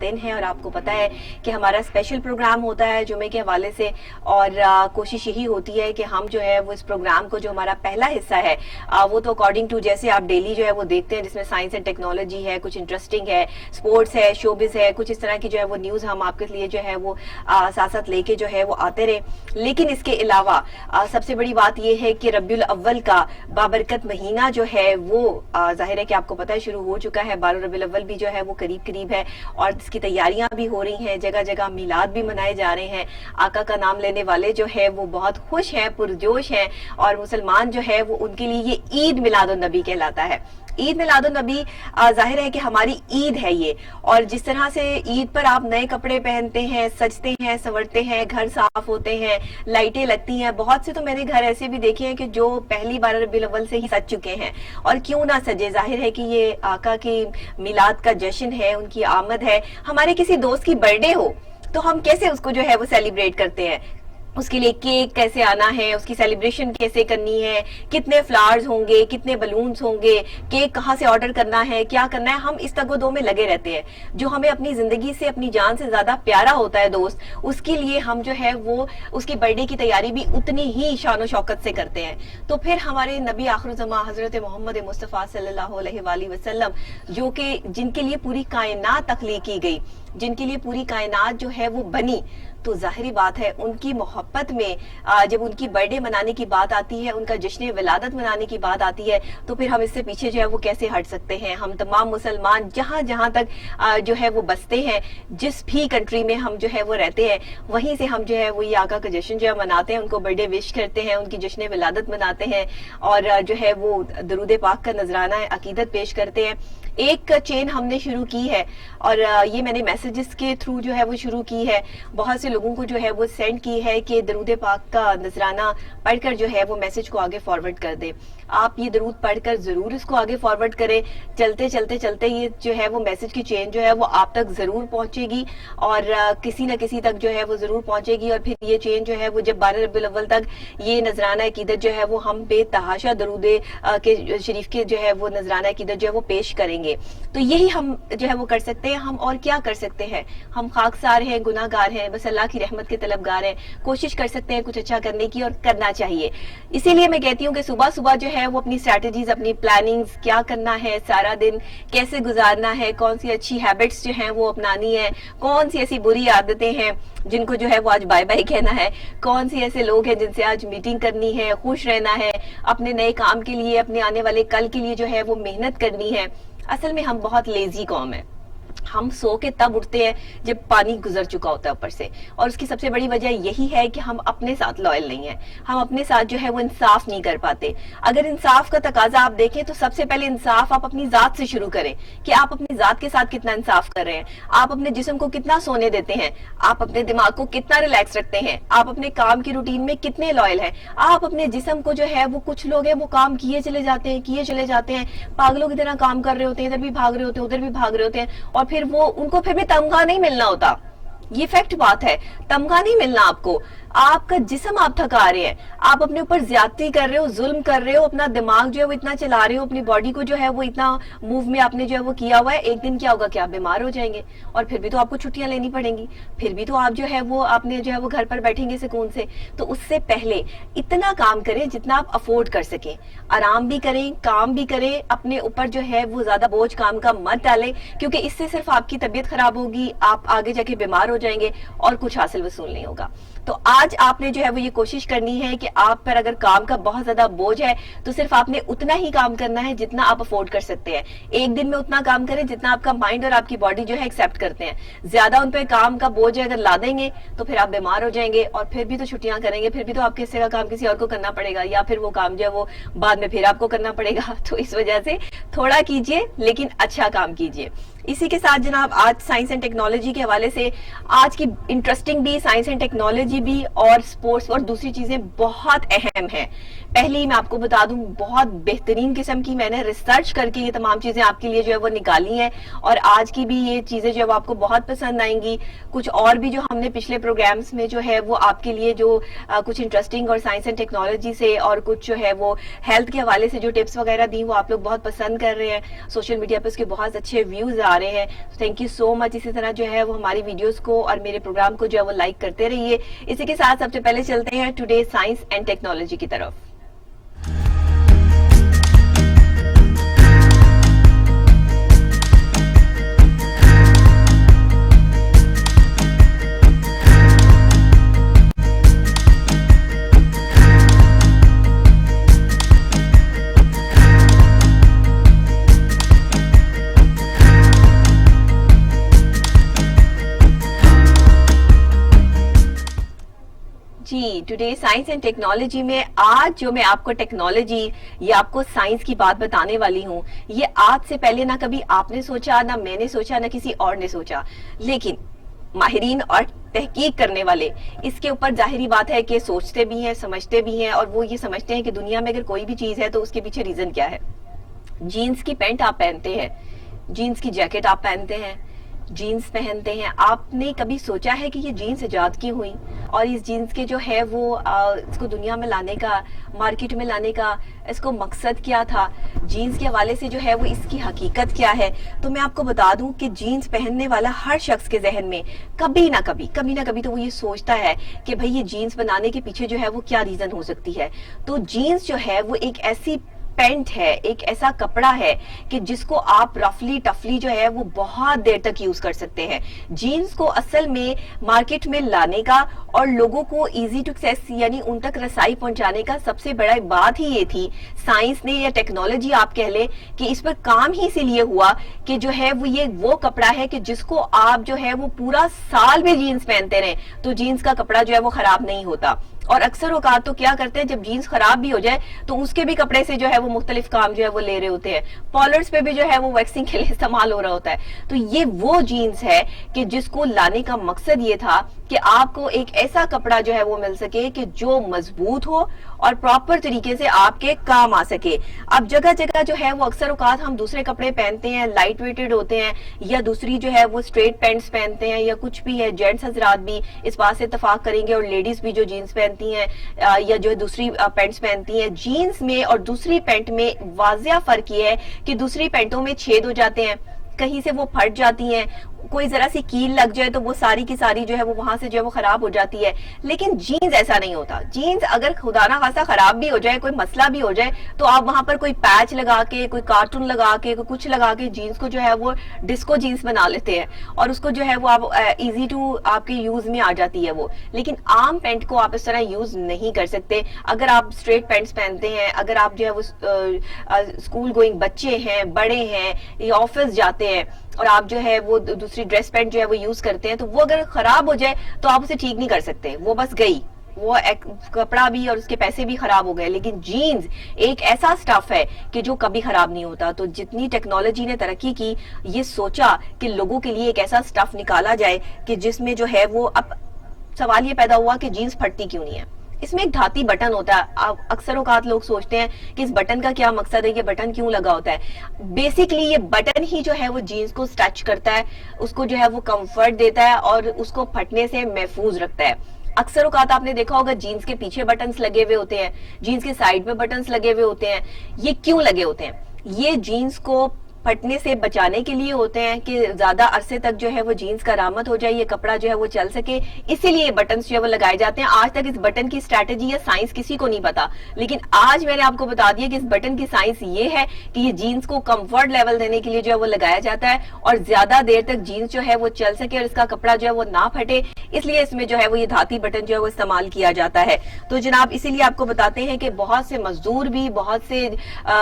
خواتین ہیں اور آپ کو پتا ہے کہ ہمارا اسپیشل پروگرام ہوتا ہے جمعے کے حوالے سے، اور کوشش یہی ہوتی ہے کہ ہم جو ہے وہ اس پروگرام کو جو ہمارا پہلا حصہ ہے وہ تو اکارڈنگ ٹو جیسے آپ ڈیلی جو ہے وہ دیکھتے ہیں، جس میں سائنس اینڈ ٹیکنالوجی ہے، کچھ انٹرسٹنگ ہے، اسپورٹس ہے، شوبز ہے، کچھ اس طرح کی جو ہے وہ نیوز ہم آپ کے لیے جو ہے وہ ساتھ ساتھ لے کے جو ہے وہ آتے رہے. لیکن اس کے علاوہ سب سے بڑی بات یہ ہے کہ ربیع الاول کا بابرکت مہینہ جو ہے وہ ظاہر ہے کہ آپ کو پتہ ہے شروع ہو چکا ہے. 12 ربیع الاول بھی جو ہے وہ قریب ہے اور اس کی تیاریاں بھی ہو رہی ہیں، جگہ جگہ میلاد بھی منائے جا رہے ہیں. آقا کا نام لینے والے جو ہے وہ بہت خوش ہیں، پرجوش ہیں، اور مسلمان جو ہے وہ ان کے لیے یہ عید میلاد النبی کہلاتا ہے. عید میلاد النبی ظاہر ہے کہ ہماری عید ہے یہ، اور جس طرح سے عید پر آپ نئے کپڑے پہنتے ہیں، سجتے ہیں، سنورتے ہیں، گھر صاف ہوتے ہیں، لائٹیں لگتی ہیں. بہت سے تو میں نے گھر ایسے بھی دیکھے ہیں کہ جو پہلی 12 ربیع الاول سے ہی سج چکے ہیں، اور کیوں نہ سجے، ظاہر ہے کہ یہ آقا کی میلاد کا جشن ہے، ان کی آمد ہے. ہمارے کسی دوست کی برتھ ڈے ہو تو ہم کیسے اس کو جو ہے وہ سیلیبریٹ کرتے ہیں، اس کے لیے کیک کیسے آنا ہے، اس کی سیلیبریشن کیسے کرنی ہے، کتنے فلاورز ہوں گے، کتنے بلونز ہوں گے، کیک کہاں سے آرڈر کرنا ہے، کیا کرنا ہے. ہم اس تگ و دو میں لگے رہتے ہیں. جو ہمیں اپنی زندگی سے، اپنی جان سے زیادہ پیارا ہوتا ہے دوست، اس کے لیے ہم جو ہے وہ اس کی برتھ ڈے کی تیاری بھی اتنی ہی شان و شوکت سے کرتے ہیں. تو پھر ہمارے نبی آخر الزماں حضرت محمد مصطفیٰ صلی اللہ علیہ وآلہ وسلم، جو کہ جن کے لیے پوری کائنات تخلیق کی گئی، جن کے لیے پوری کائنات جو ہے وہ بنی، تو ظاہری بات ہے ان کی محبت میں جب ان کی برتھ ڈے منانے کی بات آتی ہے، ان کا جشن ولادت منانے کی بات آتی ہے، تو پھر ہم اس سے پیچھے جو ہے وہ کیسے ہٹ سکتے ہیں. ہم تمام مسلمان جہاں جہاں تک جو ہے وہ بستے ہیں، جس بھی کنٹری میں ہم جو ہے وہ رہتے ہیں، وہیں سے ہم جو ہے وہ یہ آقا کا جشن جو ہے مناتے ہیں، ان کو برتھ ڈے وش کرتے ہیں، ان کی جشن ولادت مناتے ہیں، اور جو ہے وہ درود پاک کا نذرانہ عقیدت پیش کرتے ہیں. ایک چین ہم نے شروع کی ہے، اور یہ میں نے میسیجز کے تھرو جو ہے وہ شروع کی ہے، بہت سے لوگوں کو جو ہے وہ سینڈ کی ہے کہ درود پاک کا نذرانہ پڑھ کر جو ہے وہ میسج کو آگے فارورڈ کر دیں. آپ یہ درود پڑھ کر ضرور اس کو آگے فارورڈ کریں. چلتے چلتے چلتے یہ جو ہے وہ میسج کی چین جو ہے وہ آپ تک ضرور پہنچے گی، اور کسی نہ کسی تک جو ہے وہ ضرور پہنچے گی. اور پھر یہ چین جو ہے وہ جب 12 ربیع الاول تک یہ نذرانہ عقیدت جو ہے وہ ہم بے تحاشا درود کے شریف کے جو ہے وہ نذرانہ عقیدت جو ہے وہ پیش کریں گے. تو یہی ہم جو ہے وہ کر سکتے ہیں. ہم اور کیا کر سکتے ہیں؟ ہم خاکسار ہیں، گناہ گار ہیں، بس اللہ کی رحمت کے طلبگار ہیں. کوشش کر سکتے ہیں کچھ اچھا کرنے کی، اور کرنا چاہیے. اسی لیے میں کہتی ہوں کہ صبح صبح جو ہے وہ اپنی اسٹریٹجیز، اپنی پلاننگز، کیا کرنا ہے، سارا دن کیسے گزارنا ہے، کون سی اچھی ہیبٹس جو ہیں وہ اپنانی ہے، کون سی ایسی بری عادتیں ہیں جن کو جو ہے وہ آج بائے بائے کہنا ہے، کون سی ایسے لوگ ہیں جن سے آج میٹنگ کرنی ہے، خوش رہنا ہے، اپنے نئے کام کے لیے، اپنے آنے والے کل کے لیے جو ہے وہ محنت کرنی ہے. اصل میں ہم بہت لیزی قوم ہے. ہم سو کے تب اٹھتے ہیں جب پانی گزر چکا ہوتا ہے اوپر سے، اور اس کی سب سے بڑی وجہ یہی ہے کہ ہم اپنے ساتھ لائل نہیں ہیں. ہم اپنے ساتھ جو ہے وہ انصاف نہیں کر پاتے. اگر انصاف کا تقاضا آپ دیکھیں تو سب سے پہلے انصاف آپ اپنی ذات سے شروع کریں کہ آپ اپنی ذات کے ساتھ کتنا انصاف کر رہے ہیں، آپ اپنے جسم کو کتنا سونے دیتے ہیں، آپ اپنے دماغ کو کتنا ریلیکس رکھتے ہیں، آپ اپنے کام کی روٹین میں کتنے لائل ہیں. آپ اپنے جسم کو جو ہے وہ، کچھ لوگ ہیں وہ کام کیے چلے جاتے ہیں، پاگلوں کی طرح کام کر رہے ہوتے ہیں، ادھر بھی بھاگ رہے ہوتے ہیں، ادھر بھی بھاگ رہے ہوتے ہیں، اور پھر وہ ان کو پھر بھی تمغہ نہیں ملنا ہوتا. یہ فیکٹ بات ہے، تمغہ نہیں ملنا آپ کو. آپ کا جسم آپ تھکا رہے ہیں، آپ اپنے اوپر زیادتی کر رہے ہو، ظلم کر رہے ہو، اپنا دماغ جو ہے وہ اتنا چلا رہے ہو، اپنی باڈی کو جو ہے وہ اتنا موو میں آپ نے جو ہے وہ کیا ہوا ہے. ایک دن کیا ہوگا کہ آپ بیمار ہو جائیں گے، اور پھر بھی تو آپ کو چھٹیاں لینی پڑیں گی، پھر بھی تو آپ جو ہے وہ آپ نے جو ہے وہ گھر پر بیٹھیں گے سکون سے. تو اس سے پہلے اتنا کام کریں جتنا آپ افورڈ کر سکیں، آرام بھی کریں، کام بھی کریں. اپنے اوپر جو ہے وہ زیادہ بوجھ کام کا مت ڈالیں، کیونکہ اس سے صرف آپ کی طبیعت خراب ہوگی، آپ آگے جا کے بیمار ہو جائیں گے، اور کچھ حاصل وصول نہیں ہوگا. تو آج آپ نے جو ہے وہ یہ کوشش کرنی ہے کہ آپ پر اگر کام کا بہت زیادہ بوجھ ہے تو صرف آپ نے اتنا ہی کام کرنا ہے جتنا آپ افورڈ کر سکتے ہیں. ایک دن میں اتنا کام کریں جتنا آپ کا مائنڈ اور آپ کی باڈی جو ہے ایکسیپٹ کرتے ہیں. زیادہ ان پہ کام کا بوجھ اگر لا دیں گے تو پھر آپ بیمار ہو جائیں گے، اور پھر بھی تو چھٹیاں کریں گے، پھر بھی تو آپ کے حصے کا کام کسی اور کو کرنا پڑے گا، یا پھر وہ کام جو ہے وہ بعد میں پھر آپ کو کرنا پڑے گا. تو اس وجہ سے تھوڑا کیجئے لیکن اچھا کام کیجئے. اسی کے ساتھ جناب آج سائنس اینڈ ٹیکنالوجی کے حوالے سے آج کی انٹرسٹنگ بھی، سائنس اینڈ ٹیکنالوجی بھی اور سپورٹس اور دوسری چیزیں بہت اہم ہیں. پہلے ہی میں آپ کو بتا دوں بہت بہترین قسم کی میں نے ریسرچ کر کے یہ تمام چیزیں آپ کے لیے جو ہے وہ نکالی ہیں, اور آج کی بھی یہ چیزیں جو ہے وہ آپ کو بہت پسند آئیں گی. کچھ اور بھی جو ہم نے پچھلے پروگرامز میں جو ہے وہ آپ کے لیے جو کچھ انٹرسٹنگ اور سائنس اینڈ ٹیکنالوجی سے اور کچھ جو ہے وہ ہیلتھ کے حوالے سے جو ٹپس وغیرہ دی وہ آپ لوگ بہت پسند کر رہے ہیں. سوشل میڈیا پہ اس کے بہت اچھے ویوز آ رہے ہیں. تھینک یو سو مچ. اسی طرح جو ہے وہ ہماری ویڈیوز کو اور میرے پروگرام کو جو ہے وہ لائک کرتے رہیے. اسی کے ساتھ سب سے پہلے چلتے ہیں ٹوڈے سائنس اینڈ ٹیکنالوجی کی طرف. جی ٹوڈے سائنس اینڈ ٹیکنالوجی میں آج جو میں آپ کو ٹیکنالوجی یا آپ کو سائنس کی بات بتانے والی ہوں, یہ آج سے پہلے نہ کبھی آپ نے سوچا, نہ میں نے سوچا, نہ کسی اور نے سوچا. لیکن ماہرین اور تحقیق کرنے والے اس کے اوپر ظاہری بات ہے کہ سوچتے بھی ہیں, سمجھتے بھی ہیں, اور وہ یہ سمجھتے ہیں کہ دنیا میں اگر کوئی بھی چیز ہے تو اس کے پیچھے ریزن کیا ہے. جینز کی پینٹ آپ پہنتے ہیں, جینز کی جیکٹ آپ پہنتے ہیں, جینز پہنتے ہیں, آپ نے کبھی سوچا ہے کہ یہ جینز ایجاد کی ہوئی اور اس جینز کے جو ہے وہ اس کو دنیا میں لانے کا, مارکیٹ میں لانے کا اس کو مقصد کیا تھا, جینز کے حوالے سے جو ہے وہ اس کی حقیقت کیا ہے. تو میں آپ کو بتا دوں کہ جینز پہننے والا ہر شخص کے ذہن میں کبھی نہ کبھی تو وہ یہ سوچتا ہے کہ بھئی یہ جینز بنانے کے پیچھے جو ہے وہ کیا ریزن ہو سکتی ہے. تو جینز جو ہے وہ ایک ایسی پینٹ ہے, ایک ایسا کپڑا ہے کہ جس کو آپ رفلی ٹفلی جو ہے وہ بہت دیر تک یوز کر سکتے ہیں. جینز کو اصل میں مارکیٹ میں لانے کا اور لوگوں کو ایزی ٹو ایکسیس یعنی ان تک رسائی پہنچانے کا سب سے بڑا بات ہی یہ تھی. سائنس نے یا ٹیکنالوجی آپ کہہ لیں کہ اس پر کام ہی اسی لیے ہوا کہ جو ہے وہ کپڑا ہے کہ جس کو آپ جو ہے وہ پورا سال میں جینز پہنتے رہیں تو جینز کا کپڑا جو ہے وہ خراب نہیں ہوتا. اور اکثر اوقات تو کیا کرتے ہیں جب جینز خراب بھی ہو جائے تو اس کے بھی کپڑے سے جو ہے وہ مختلف کام جو ہے وہ لے رہے ہوتے ہیں. پالرز پہ بھی جو ہے وہ ویکسنگ کے لیے استعمال ہو رہا ہوتا ہے. تو یہ وہ جینز ہے کہ جس کو لانے کا مقصد یہ تھا کہ آپ کو ایک ایسا کپڑا جو ہے وہ مل سکے کہ جو مضبوط ہو اور پراپر طریقے سے آپ کے کام آ سکے. اب جگہ جگہ جو ہے وہ اکثر اوقات ہم دوسرے کپڑے پہنتے ہیں, لائٹ ویٹڈ ہوتے ہیں, یا دوسری جو ہے وہ اسٹریٹ پینٹس پہنتے ہیں یا کچھ بھی ہے. جینٹس حضرات بھی اس بات سے اتفاق کریں گے اور لیڈیز بھی جو جینز پہنتی ہیں یا جو دوسری پینٹس پہنتی ہیں. جینز میں اور دوسری پینٹ میں واضح فرق یہ ہے کہ دوسری پینٹوں میں چھید ہو جاتے ہیں, کہیں سے وہ پھٹ جاتی ہیں, کوئی ذرا سی کیل لگ جائے تو وہ ساری کی ساری جو ہے وہ وہاں سے جو ہے وہ خراب ہو جاتی ہے. لیکن جینز ایسا نہیں ہوتا. جینز اگر خدا نہ خواستہ خراب بھی ہو جائے, کوئی مسئلہ بھی ہو جائے, تو آپ وہاں پر کوئی پیچ لگا کے, کوئی کارٹون لگا کے, کوئی کچھ لگا کے جینز کو جو ہے وہ ڈسکو جینز بنا لیتے ہیں اور اس کو جو ہے وہ آپ ایزی ٹو آپ کے یوز میں آ جاتی ہے وہ. لیکن عام پینٹ کو آپ اس طرح یوز نہیں کر سکتے. اگر آپ اسٹریٹ پینٹس پہنتے ہیں, اگر آپ جو ہے وہ اسکول گوئنگ بچے ہیں, بڑے ہیں یا آفس جاتے ہیں اور آپ جو ہے وہ دوسری ڈریس پینٹ جو ہے وہ یوز کرتے ہیں تو وہ اگر خراب ہو جائے تو آپ اسے ٹھیک نہیں کر سکتے, وہ بس گئی, وہ کپڑا بھی اور اس کے پیسے بھی خراب ہو گئے. لیکن جینز ایک ایسا سٹف ہے کہ جو کبھی خراب نہیں ہوتا. تو جتنی ٹیکنالوجی نے ترقی کی, یہ سوچا کہ لوگوں کے لیے ایک ایسا سٹف نکالا جائے کہ جس میں جو ہے وہ, اب سوال یہ پیدا ہوا کہ جینز پھٹتی کیوں نہیں ہے. اس میں ایک دھاتی بٹن ہوتا ہے. اکثر اوقات لوگ سوچتے ہیں کہ اس بٹن کا کیا مقصد ہے, یہ بٹن کیوں لگا ہوتا ہے. بیسیکلی یہ بٹن ہی جو ہے وہ جینز کو سٹچ کرتا ہے, اس کو جو ہے وہ کمفرٹ دیتا ہے اور اس کو پھٹنے سے محفوظ رکھتا ہے. اکثر اوقات آپ نے دیکھا ہوگا جینز کے پیچھے بٹنز لگے ہوئے ہوتے ہیں, جینز کے سائیڈ میں بٹنز لگے ہوئے ہوتے ہیں. یہ کیوں لگے ہوتے ہیں؟ یہ جینز کو پھٹنے سے بچانے کے لیے ہوتے ہیں کہ زیادہ عرصے تک جو ہے وہ جینز کا رامت ہو جائے, یہ کپڑا جو ہے وہ چل سکے, اسی لیے یہ بٹنز جو ہے وہ لگائے جاتے ہیں. آج تک اس بٹن کی اسٹریٹجی یا سائنس کسی کو نہیں پتا, لیکن آج میں نے آپ کو بتا دیا کہ اس بٹن کی سائنس یہ ہے کہ یہ جینز کو کمفرٹ لیول دینے کے لیے جو ہے وہ لگایا جاتا ہے اور زیادہ دیر تک جینز جو ہے وہ چل سکے اور اس کا کپڑا جو ہے وہ نہ پھٹے, اس لیے اس میں جو ہے وہ یہ دھاتی بٹن جو ہے وہ استعمال کیا جاتا ہے. تو جناب اسی لیے آپ کو بتاتے ہیں کہ بہت سے مزدور بھی, بہت سے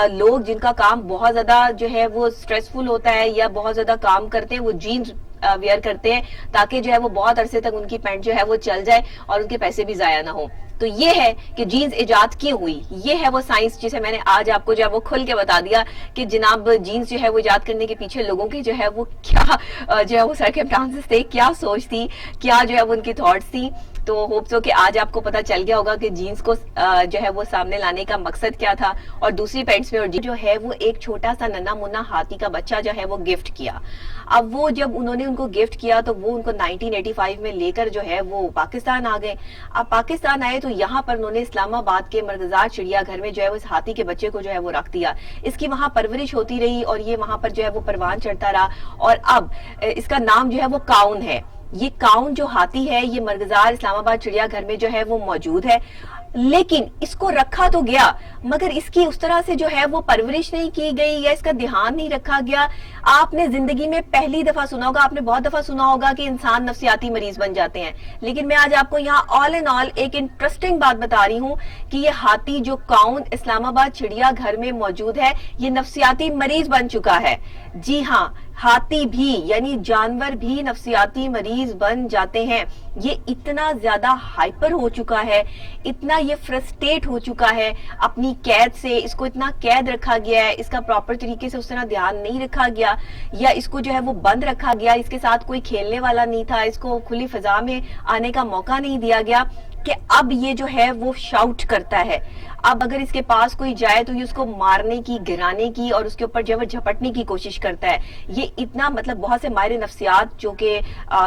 لوگ جن کا کام بہت زیادہ جو ہے وہ اسٹریسفل ہوتا ہے یا بہت زیادہ کام کرتے ہیں, وہ جینز ویئر کرتے ہیں تاکہ جو ہے وہ بہت عرصے تک ان کی پینٹ جو ہے وہ چل جائے اور ان کے پیسے بھی ضائع نہ ہوں. تو یہ ہے کہ جینز ایجاد کیوں ہوئی, یہ ہے وہ سائنس جسے میں نے آج آپ کو جو ہے وہ کھل کے بتا دیا کہ جناب جینز جو ہے وہ ایجاد کرنے کے پیچھے لوگوں کی جو ہے وہ کیا جو ہے وہ سرکمسٹانسز تھے, کیا سوچ تھی, کیا جو ہے وہ ان کی تھاٹس تھی. تو ہوپ سو کہ آج آپ کو پتا چل گیا ہوگا کہ جینس کو جو ہے وہ سامنے لانے کا مقصد کیا تھا اور دوسری پینٹس میں اور جو ہے وہ ایک چھوٹا سا ننا منا ہاتھی کا بچہ جو ہے وہ گفٹ کیا. اب وہ جب انہوں نے ان کو گفٹ کیا تو وہ ان کو 1985 میں لے کر جو ہے وہ پاکستان آ گئے. اب پاکستان آئے تو یہاں پر انہوں نے اسلام آباد کے مرغزار چڑیا گھر میں جو ہے وہ اس ہاتھی کے بچے کو جو ہے وہ رکھ دیا. اس کی وہاں پرورش ہوتی رہی اور یہ وہاں پر جو ہے وہ پروان چڑھتا رہا اور اب اس کا نام جو ہے وہ کاؤن ہے. یہ کاؤن جو ہاتھی ہے یہ مرغزار اسلام آباد چڑیا گھر میں جو ہے وہ موجود ہے. لیکن اس کو رکھا تو گیا مگر اس کی اس طرح سے جو ہے وہ پرورش نہیں کی گئی یا اس کا دھیان نہیں رکھا گیا. آپ نے زندگی میں پہلی دفعہ سنا ہوگا, آپ نے بہت دفعہ سنا ہوگا کہ انسان نفسیاتی مریض بن جاتے ہیں, لیکن میں آج آپ کو یہاں آل ان آل ایک انٹرسٹنگ بات بتا رہی ہوں کہ یہ ہاتھی جو کاؤن اسلام آباد چڑیا گھر میں موجود ہے یہ نفسیاتی مریض بن چکا ہے. جی ہاں, ہاتھی بھی یعنی جانور بھی نفسیاتی مریض بن جاتے ہیں. یہ اتنا زیادہ ہائپر ہو چکا ہے, اتنا یہ فرسٹریٹ ہو چکا ہے اپنی قید سے, اس کو اتنا قید رکھا گیا ہے, اس کا پراپر طریقے سے اس طرح دھیان نہیں رکھا گیا یا اس کو جو ہے وہ بند رکھا گیا, اس کے ساتھ کوئی کھیلنے والا نہیں تھا, اس کو کھلی فضا میں آنے کا موقع نہیں دیا گیا کہ اب یہ جو ہے وہ شاؤٹ کرتا ہے. اب اگر اس کے پاس کوئی جائے تو یہ اس کو مارنے کی, گرانے کی اور اس کے اوپر جو ہے جھپٹنے کی کوشش کرتا ہے. یہ اتنا مطلب بہت سے ماہر نفسیات جو کہ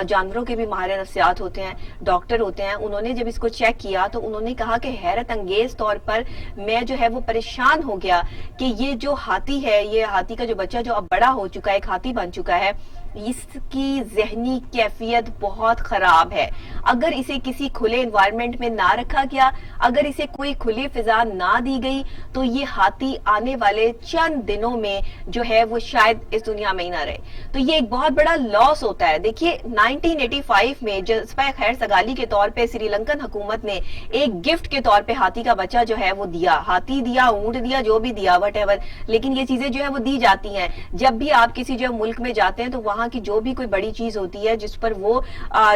جانوروں کے بھی ماہر نفسیات ہوتے ہیں, ڈاکٹر ہوتے ہیں, انہوں نے جب اس کو چیک کیا تو انہوں نے کہا کہ حیرت انگیز طور پر میں جو ہے وہ پریشان ہو گیا کہ یہ جو ہاتھی ہے, یہ ہاتھی کا جو بچہ جو اب بڑا ہو چکا ہے, ایک ہاتھی بن چکا ہے, اس کی ذہنی کیفیت بہت خراب ہے. اگر اسے کسی کھلے انوائرمنٹ میں نہ رکھا گیا, اگر اسے کوئی کھلی فضا نہ دی گئی تو یہ ہاتھی آنے والے چند دنوں میں جو ہے وہ شاید اس دنیا میں ہی نہ رہے. تو یہ ایک بہت بڑا لاس ہوتا ہے. دیکھیے 1985 میں جذبہ خیر سگالی کے طور پہ سری لنکن حکومت نے ایک گفٹ کے طور پہ ہاتھی کا بچہ جو ہے وہ دیا, ہاتھی دیا, اونٹ دیا, جو بھی دیا وٹ ایور, لیکن یہ چیزیں جو ہے وہ دی جاتی ہیں. جب بھی آپ کسی جو ملک میں جاتے ہیں تو وہاں کی جو بھی کوئی بڑی چیز ہوتی ہے جس پر وہ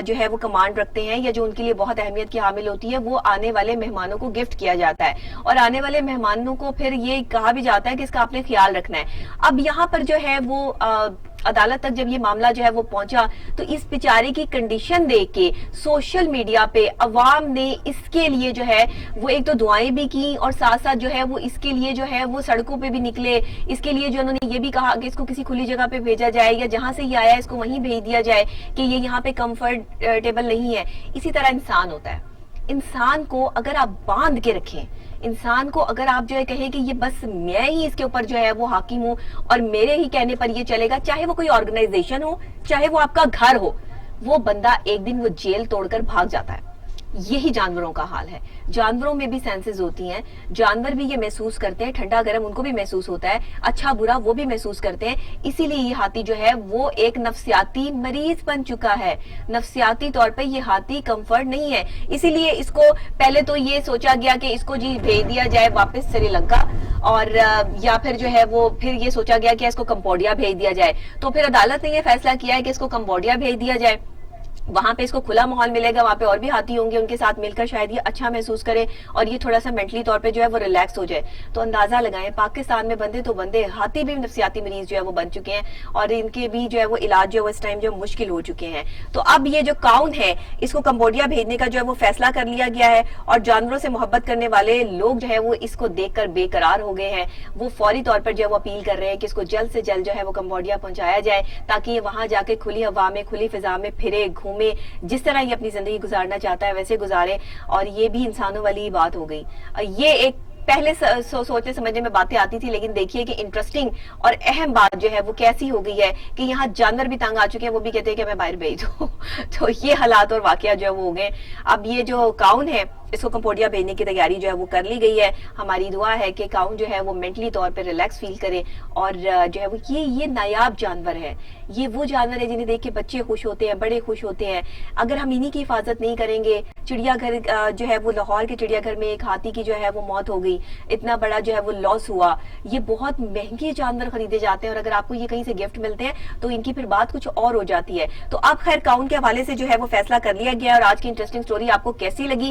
جو ہے وہ کمانڈ رکھتے ہیں یا جو ان کے لیے بہت اہمیت کی حامل ہوتی ہے, وہ آنے والے مہمانوں کو گفٹ کیا جاتا ہے اور آنے والے مہمانوں کو پھر یہ کہا بھی جاتا ہے کہ اس کا آپ نے خیال رکھنا ہے. اب یہاں پر جو ہے وہ عدالت تک جب یہ معاملہ جو ہے وہ پہنچا تو اس بیچارے کی کنڈیشن دیکھ کے سوشل میڈیا پہ عوام نے اس کے لیے جو ہے وہ ایک تو دعائیں بھی کی اور ساتھ ساتھ جو ہے وہ اس کے لیے جو ہے وہ سڑکوں پہ بھی نکلے. اس کے لیے جو انہوں نے یہ بھی کہا کہ اس کو کسی کھلی جگہ پہ بھیجا جائے یا جہاں سے یہ آیا اس کو وہیں بھیج دیا جائے کہ یہ یہاں پہ کمفرٹیبل نہیں ہے. اسی طرح انسان ہوتا ہے, انسان کو اگر آپ باندھ کے رکھیں, انسان کو اگر آپ جو ہے کہیں کہ یہ بس میں ہی اس کے اوپر جو ہے وہ حاکم ہوں اور میرے ہی کہنے پر یہ چلے گا, چاہے وہ کوئی آرگنائزیشن ہو, چاہے وہ آپ کا گھر ہو, وہ بندہ ایک دن وہ جیل توڑ کر بھاگ جاتا ہے. یہی جانوروں کا حال ہے. جانوروں میں بھی سینسز ہوتی ہیں, جانور بھی یہ محسوس کرتے ہیں, ٹھنڈا گرم ان کو بھی محسوس ہوتا ہے, اچھا برا وہ بھی محسوس کرتے ہیں. اسی لیے یہ ہاتھی جو ہے وہ ایک نفسیاتی مریض بن چکا ہے. نفسیاتی طور پہ یہ ہاتھی کمفرٹ نہیں ہے. اسی لیے اس کو پہلے تو یہ سوچا گیا کہ اس کو جی بھیج دیا جائے واپس سری لنکا, اور یا پھر جو ہے وہ پھر یہ سوچا گیا کہ اس کو کمبوڈیا بھیج دیا جائے. تو پھر عدالت نے یہ فیصلہ کیا ہے کہ اس کو کمبوڈیا بھیج دیا جائے, وہاں پہ اس کو کھلا ماحول ملے گا, وہاں پہ اور بھی ہاتھی ہوں گے, ان کے ساتھ مل کر شاید یہ اچھا محسوس کرے اور یہ تھوڑا سا مینٹلی طور پہ جو ہے وہ ریلیکس ہو جائے. تو اندازہ لگائیں پاکستان میں بندے تو بندے, ہاتھی بھی نفسیاتی مریض جو ہے وہ بن چکے ہیں اور ان کے بھی جو ہے وہ علاج جو ہے اس ٹائم جو مشکل ہو چکے ہیں. تو اب یہ جو کاؤن ہے اس کو کمبوڈیا بھیجنے کا جو ہے وہ فیصلہ کر لیا گیا ہے اور جانوروں سے محبت کرنے والے لوگ جو ہے وہ اس کو دیکھ کر بے قرار ہو گئے ہیں. وہ فوری طور پر جو ہے وہ اپیل کر رہے ہیں کہ اس کو جلد سے جلد جو ہے وہ کمبوڈیا پہنچایا جائے تاکہ یہ وہاں جا کے کھلی ہوا میں, کھلی فضا میں پھرے گھومے, جس طرح یہ اپنی زندگی گزارنا چاہتا ہے ویسے گزارے. اور یہ بھی انسانوں والی بات ہو گئی. یہ ایک پہلے سوچنے سمجھنے میں باتیں آتی تھی, لیکن دیکھیے کہ انٹرسٹنگ اور اہم بات جو ہے وہ کیسی ہو گئی ہے کہ یہاں جانور بھی تنگ آ چکے ہیں, وہ بھی کہتے ہیں کہ میں باہر بھیج دوں. تو یہ حالات اور واقعہ جو ہے وہ ہو گئے. اب یہ جو کاؤن ہے اس کو کمبوڈیا بھیجنے کی تیاری جو ہے وہ کر لی گئی ہے. ہماری دعا ہے کہ کاؤن جو ہے وہ مینٹلی طور پہ ریلیکس فیل کرے اور جو ہے وہ یہ نایاب جانور ہے. یہ وہ جانور ہے جنہیں دیکھ کے بچے خوش ہوتے ہیں, بڑے خوش ہوتے ہیں. اگر ہم انہی کی حفاظت نہیں کریں گے, چڑیا گھر جو ہے وہ لاہور کے چڑیا گھر میں ایک ہاتھی کی جو ہے وہ موت ہو گئی, اتنا بڑا جو ہے وہ لاس ہوا. یہ بہت مہنگے جانور خریدے جاتے ہیں اور اگر آپ کو یہ کہیں سے گفٹ ملتے ہیں تو ان کی پھر بات کچھ اور ہو جاتی ہے. تو اب خیر کاؤن کے حوالے سے جو ہے وہ فیصلہ کر لیا گیا. اور آج کی انٹرسٹنگ سٹوری آپ کو کیسی لگی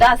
10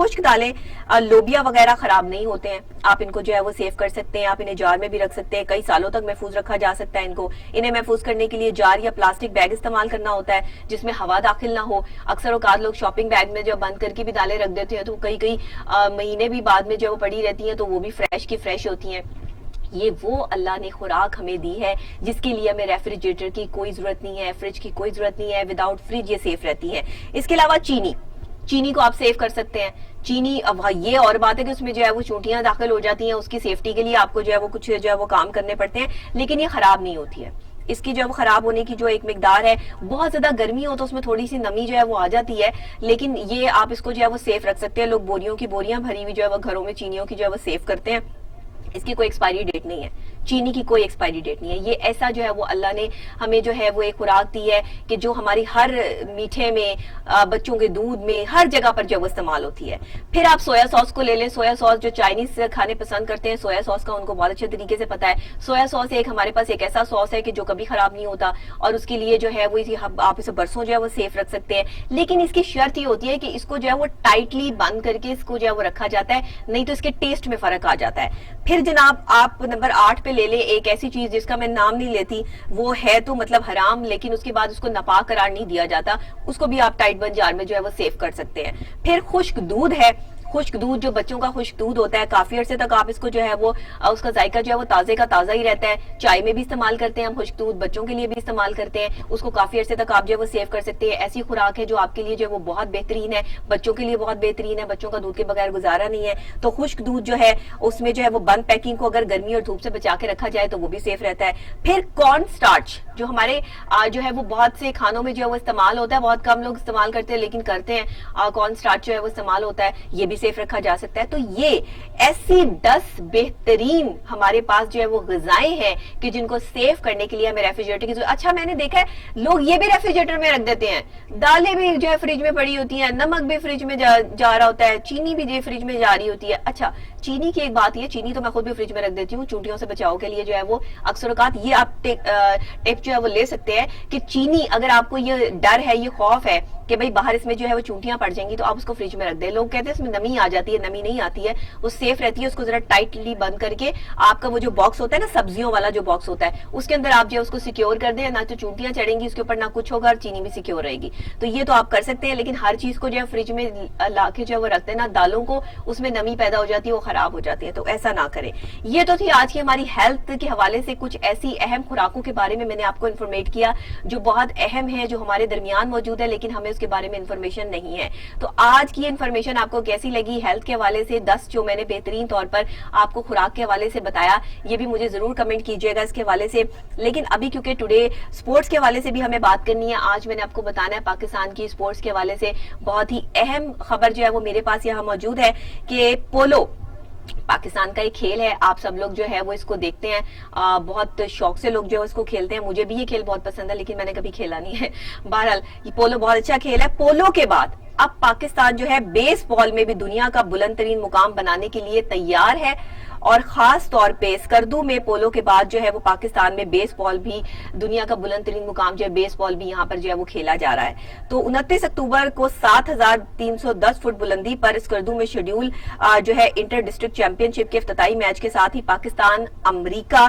خشک دالیں لوبیا وغیرہ خراب نہیں ہوتے ہیں, آپ ان کو جو ہے وہ سیو کر سکتے ہیں, آپ انہیں جار میں بھی رکھ سکتے ہیں, کئی سالوں تک محفوظ رکھا جا سکتا ہے ان کو. انہیں محفوظ کرنے کے لیے جار یا پلاسٹک بیگ استعمال کرنا ہوتا ہے جس میں ہوا داخل نہ ہو. اکثر اوقات لوگ شاپنگ بیگ میں جو بند کر کے بھی دالیں رکھ دیتے ہیں تو کئی مہینے بھی بعد میں جو وہ پڑی رہتی ہیں تو وہ بھی فریش کی فریش ہوتی ہیں. یہ وہ اللہ نے خوراک ہمیں دی ہے جس کے لیے ہمیں ریفریجریٹر کی کوئی ضرورت نہیں ہے, فریج کی کوئی ضرورت نہیں ہے, وداؤٹ فریج یہ سیف رہتی ہے. اس کے علاوہ چینی کو آپ سیو کر سکتے ہیں. چینی اب یہ اور بات ہے کہ اس میں جو ہے وہ چونٹیاں داخل ہو جاتی ہیں, اس کی سیفٹی کے لیے آپ کو جو ہے وہ کچھ جو ہے وہ کام کرنے پڑتے ہیں, لیکن یہ خراب نہیں ہوتی ہے. اس کی جو ہے خراب ہونے کی جو ایک مقدار ہے, بہت زیادہ گرمی ہو تو اس میں تھوڑی سی نمی جو ہے وہ آ جاتی ہے, لیکن یہ آپ اس کو جو ہے وہ سیف رکھ سکتے ہیں. لوگ بوریوں کی بوریاں بھری ہوئی جو ہے وہ گھروں میں چینیوں کی جو ہے وہ سیف کرتے ہیں. اس کی کوئی ایکسپائری ڈیٹ نہیں ہے, چینی کی کوئی ایکسپائری ڈیٹ نہیں ہے. یہ ایسا جو ہے وہ اللہ نے ہمیں جو ہے وہ ایک خوراک دی ہے کہ جو ہماری ہر میٹھے میں, بچوں کے دودھ میں, ہر جگہ پر جو ہے وہ استعمال ہوتی ہے. پھر آپ سویا ساس کو لے لیں. سویا ساس جو چائنیز کھانے پسند کرتے ہیں, سویا ساس کا ان کو بہت اچھے طریقے سے پتا ہے. سویا ساس ایک ہمارے پاس ایک ایسا ساس ہے کہ جو کبھی خراب نہیں ہوتا, اور اس کے لیے جو ہے وہ آپ اسے برسوں جو ہے وہ سیف رکھ سکتے ہیں. لیکن اس کی شرط یہ ہوتی ہے کہ اس کو جو ہے وہ ٹائٹلی بند کر کے اس کو جو ہے وہ رکھا جاتا ہے, نہیں تو اس کے ٹیسٹ میں فرق آ جاتا ہے. پھر جناب آپ نمبر 8 پہ لے لیں ایک ایسی چیز جس کا میں نام نہیں لیتی, وہ ہے تو مطلب حرام, لیکن اس کے بعد اس کو ناپاک قرار نہیں دیا جاتا. اس کو بھی آپ ٹائٹ بند جار میں جو ہے وہ سیو کر سکتے ہیں. پھر خشک دودھ ہے. خشک دودھ جو بچوں کا خشک دودھ ہوتا ہے, کافی عرصے تک آپ اس کو جو ہے وہ اس کا ذائقہ جو ہے وہ تازے کا تازہ ہی رہتا ہے. چائے میں بھی استعمال کرتے ہیں ہم خشک دودھ, بچوں کے لیے بھی استعمال کرتے ہیں. اس کو کافی عرصے تک آپ جو ہے وہ سیو کر سکتے ہیں. ایسی خوراک ہے جو آپ کے لیے جو ہے وہ بہت بہترین ہے, بچوں کے لیے بہت بہترین ہے. بچوں کا دودھ کے بغیر گزارا نہیں ہے. تو خشک دودھ جو ہے اس میں جو ہے وہ بند پیکنگ کو اگر گرمی اور دھوپ سے بچا کے رکھا جائے تو وہ بھی سیف رہتا ہے. پھر کارن سٹارچ جو ہمارے جو ہے وہ بہت سے کھانوں میں جو ہے وہ استعمال ہوتا ہے, بہت کم لوگ استعمال کرتے ہیں لیکن کرتے ہیں. کارن سٹارچ جو ہے وہ استعمال ہوتا ہے, یہ بھی سیف رکھا جا سکتا ہے. تو یہ ایسی 10 بہترین ہمارے پاس جو ہے وہ غذائیں ہیں کہ جن کو سیف کرنے کے لیے ہمیں ریفریجریٹر کی ضرورت. اچھا میں نے دیکھا ہے لوگ یہ بھی ریفریجریٹر میں رکھ دیتے ہیں, دالیں بھی جو ہے فریج میں پڑی ہوتی ہیں, نمک بھی فریج میں جا رہا ہوتا ہے, چینی بھی جو فریج میں جا رہی ہوتی ہے. اچھا چینی کی ایک بات یہ, چینی تو میں خود بھی فریج میں رکھ دیتی ہوں چونٹیوں سے بچاؤ کے لیے جو ہے وہ. اکثر اوقات یہ آپ ٹپ جو ہے وہ لے سکتے ہیں کہ چینی اگر آپ کو یہ ڈر ہے, یہ خوف ہے کہ بھئی باہر اس میں جو ہے وہ چونٹیاں پڑ جائیں گی, تو آپ اس کو فریج میں رکھ دیں. لوگ کہتے ہیں اس میں نمی آ جاتی ہے, نمی نہیں آتی ہے, وہ سیف رہتی ہے. اس کو ذرا ٹائٹلی بند کر کے آپ کا وہ جو باکس ہوتا ہے نا, سبزیوں والا جو باکس ہوتا ہے, اس کے اندر آپ جو ہے اس کو سیکیور کر دیں, نہ تو چونٹیاں چڑھیں گی اس کے اوپر, نہ کچھ ہوگا, اور چینی بھی سیکیور رہے گی. تو یہ تو آپ کر سکتے ہیں, لیکن ہر چیز کو جو ہے فریج میں لا کے جو ہے وہ رکھتے ہیں نا, دالوں کو اس میں نمی پیدا ہو جاتی ہے, وہ خراب ہو جاتی ہے. تو ایسا نہ کریں. یہ تو تھی آج کی ہماری ہیلتھ کے حوالے سے کچھ ایسی اہم خوراکوں کے بارے میں نے آپ کو انفارمیٹ کیا جو بہت اہم ہے, جو ہمارے درمیان موجود ہے لیکن ہمیں اس کے بارے میں انفارمیشن نہیں ہے. تو آج کی انفارمیشن آپ کو کیسی لگی ہیلتھ کے حوالے سے؟ 10 جو میں نے بہترین طور پر آپ کو خوراک کے حوالے سے بتایا, یہ بھی مجھے ضرور کمنٹ کیجئے گا اس کے حوالے سے. لیکن ابھی کیونکہ ٹوڈے سپورٹس کے حوالے سے بھی ہمیں بات کرنی ہے, آج میں نے آپ کو بتانا ہے پاکستان کی سپورٹس کے حوالے سے بہت ہی اہم خبر جو ہے وہ میرے پاس یہاں موجود ہے کہ پولو پاکستان کا ایک کھیل ہے. آپ سب لوگ جو ہے وہ اس کو دیکھتے ہیں, بہت شوق سے لوگ جو ہے اس کو کھیلتے ہیں. مجھے بھی یہ کھیل بہت پسند ہے لیکن میں نے کبھی کھیلا نہیں ہے. بہرحال یہ پولو بہت اچھا کھیل ہے. پولو کے بعد اب پاکستان جو ہے بیس بال میں بھی دنیا کا بلند ترین مقام بنانے کے لیے تیار ہے, اور خاص طور پہ اسکردو میں پولو کے بعد جو ہے وہ پاکستان میں بیس بال بھی دنیا کا بلند ترین مقام جو ہے بیس بال بھی یہاں پر جو ہے وہ کھیلا جا رہا ہے. تو 29 اکتوبر کو 7310 فٹ بلندی پر اسکردو میں شیڈیول جو ہے انٹر ڈسٹرکٹ چیمپئن شپ کے افتتاحی میچ کے ساتھ ہی پاکستان امریکہ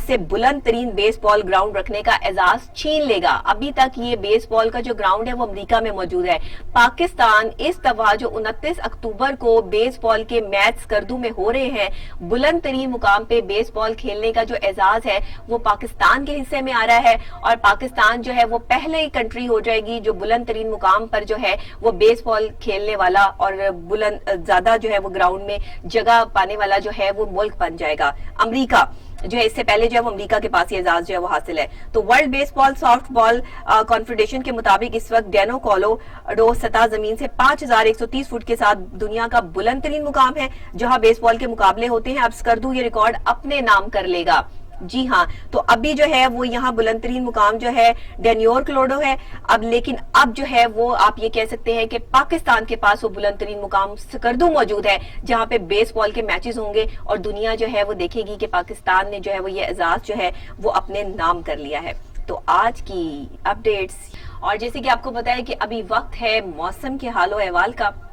سے بلند ترین بیس بال گراؤنڈ رکھنے کا اعزاز چھین لے گا. ابھی تک یہ بیس بال کا جو گراؤنڈ ہے وہ امریکہ میں موجود ہے. پاکستان اس دفعہ جو 29 اکتوبر کو بیس بال کے میچ اسکردو میں ہو رہے ہیں, بلند ترین مقام پہ بیس بال کھیلنے کا جو اعزاز ہے وہ پاکستان کے حصے میں آ رہا ہے, اور پاکستان جو ہے وہ پہلے ہی کنٹری ہو جائے گی جو بلند ترین مقام پر جو ہے وہ بیس بال کھیلنے والا اور بلند زیادہ جو ہے وہ گراؤنڈ میں جگہ پانے والا جو ہے وہ ملک بن جائے گا. امریکہ جو ہے اس سے پہلے جو ہے وہ امریکہ کے پاس یہ اعزاز جو ہے وہ حاصل ہے. تو ورلڈ بیس بال سافٹ بال کانفیڈریشن کے مطابق اس وقت ڈینو کولوراڈو سطح زمین سے 5130 فٹ کے ساتھ دنیا کا بلند ترین مقام ہے جہاں بیس بال کے مقابلے ہوتے ہیں. اب اسکردو یہ ریکارڈ اپنے نام کر لے گا. جی ہاں, تو ابھی جو ہے وہ یہاں بلند ترین مقام جو ہے ڈینیور کلوڈو ہے اب, لیکن اب جو ہے وہ آپ یہ کہہ سکتے ہیں کہ پاکستان کے پاس وہ بلند ترین مقام اسکردو موجود ہے جہاں پہ بیس بال کے میچز ہوں گے, اور دنیا جو ہے وہ دیکھے گی کہ پاکستان نے جو ہے وہ یہ اعزاز جو ہے وہ اپنے نام کر لیا ہے. تو آج کی اپڈیٹس, اور جیسے کہ آپ کو پتا ہے کہ ابھی وقت ہے موسم کے حال و احوال کا,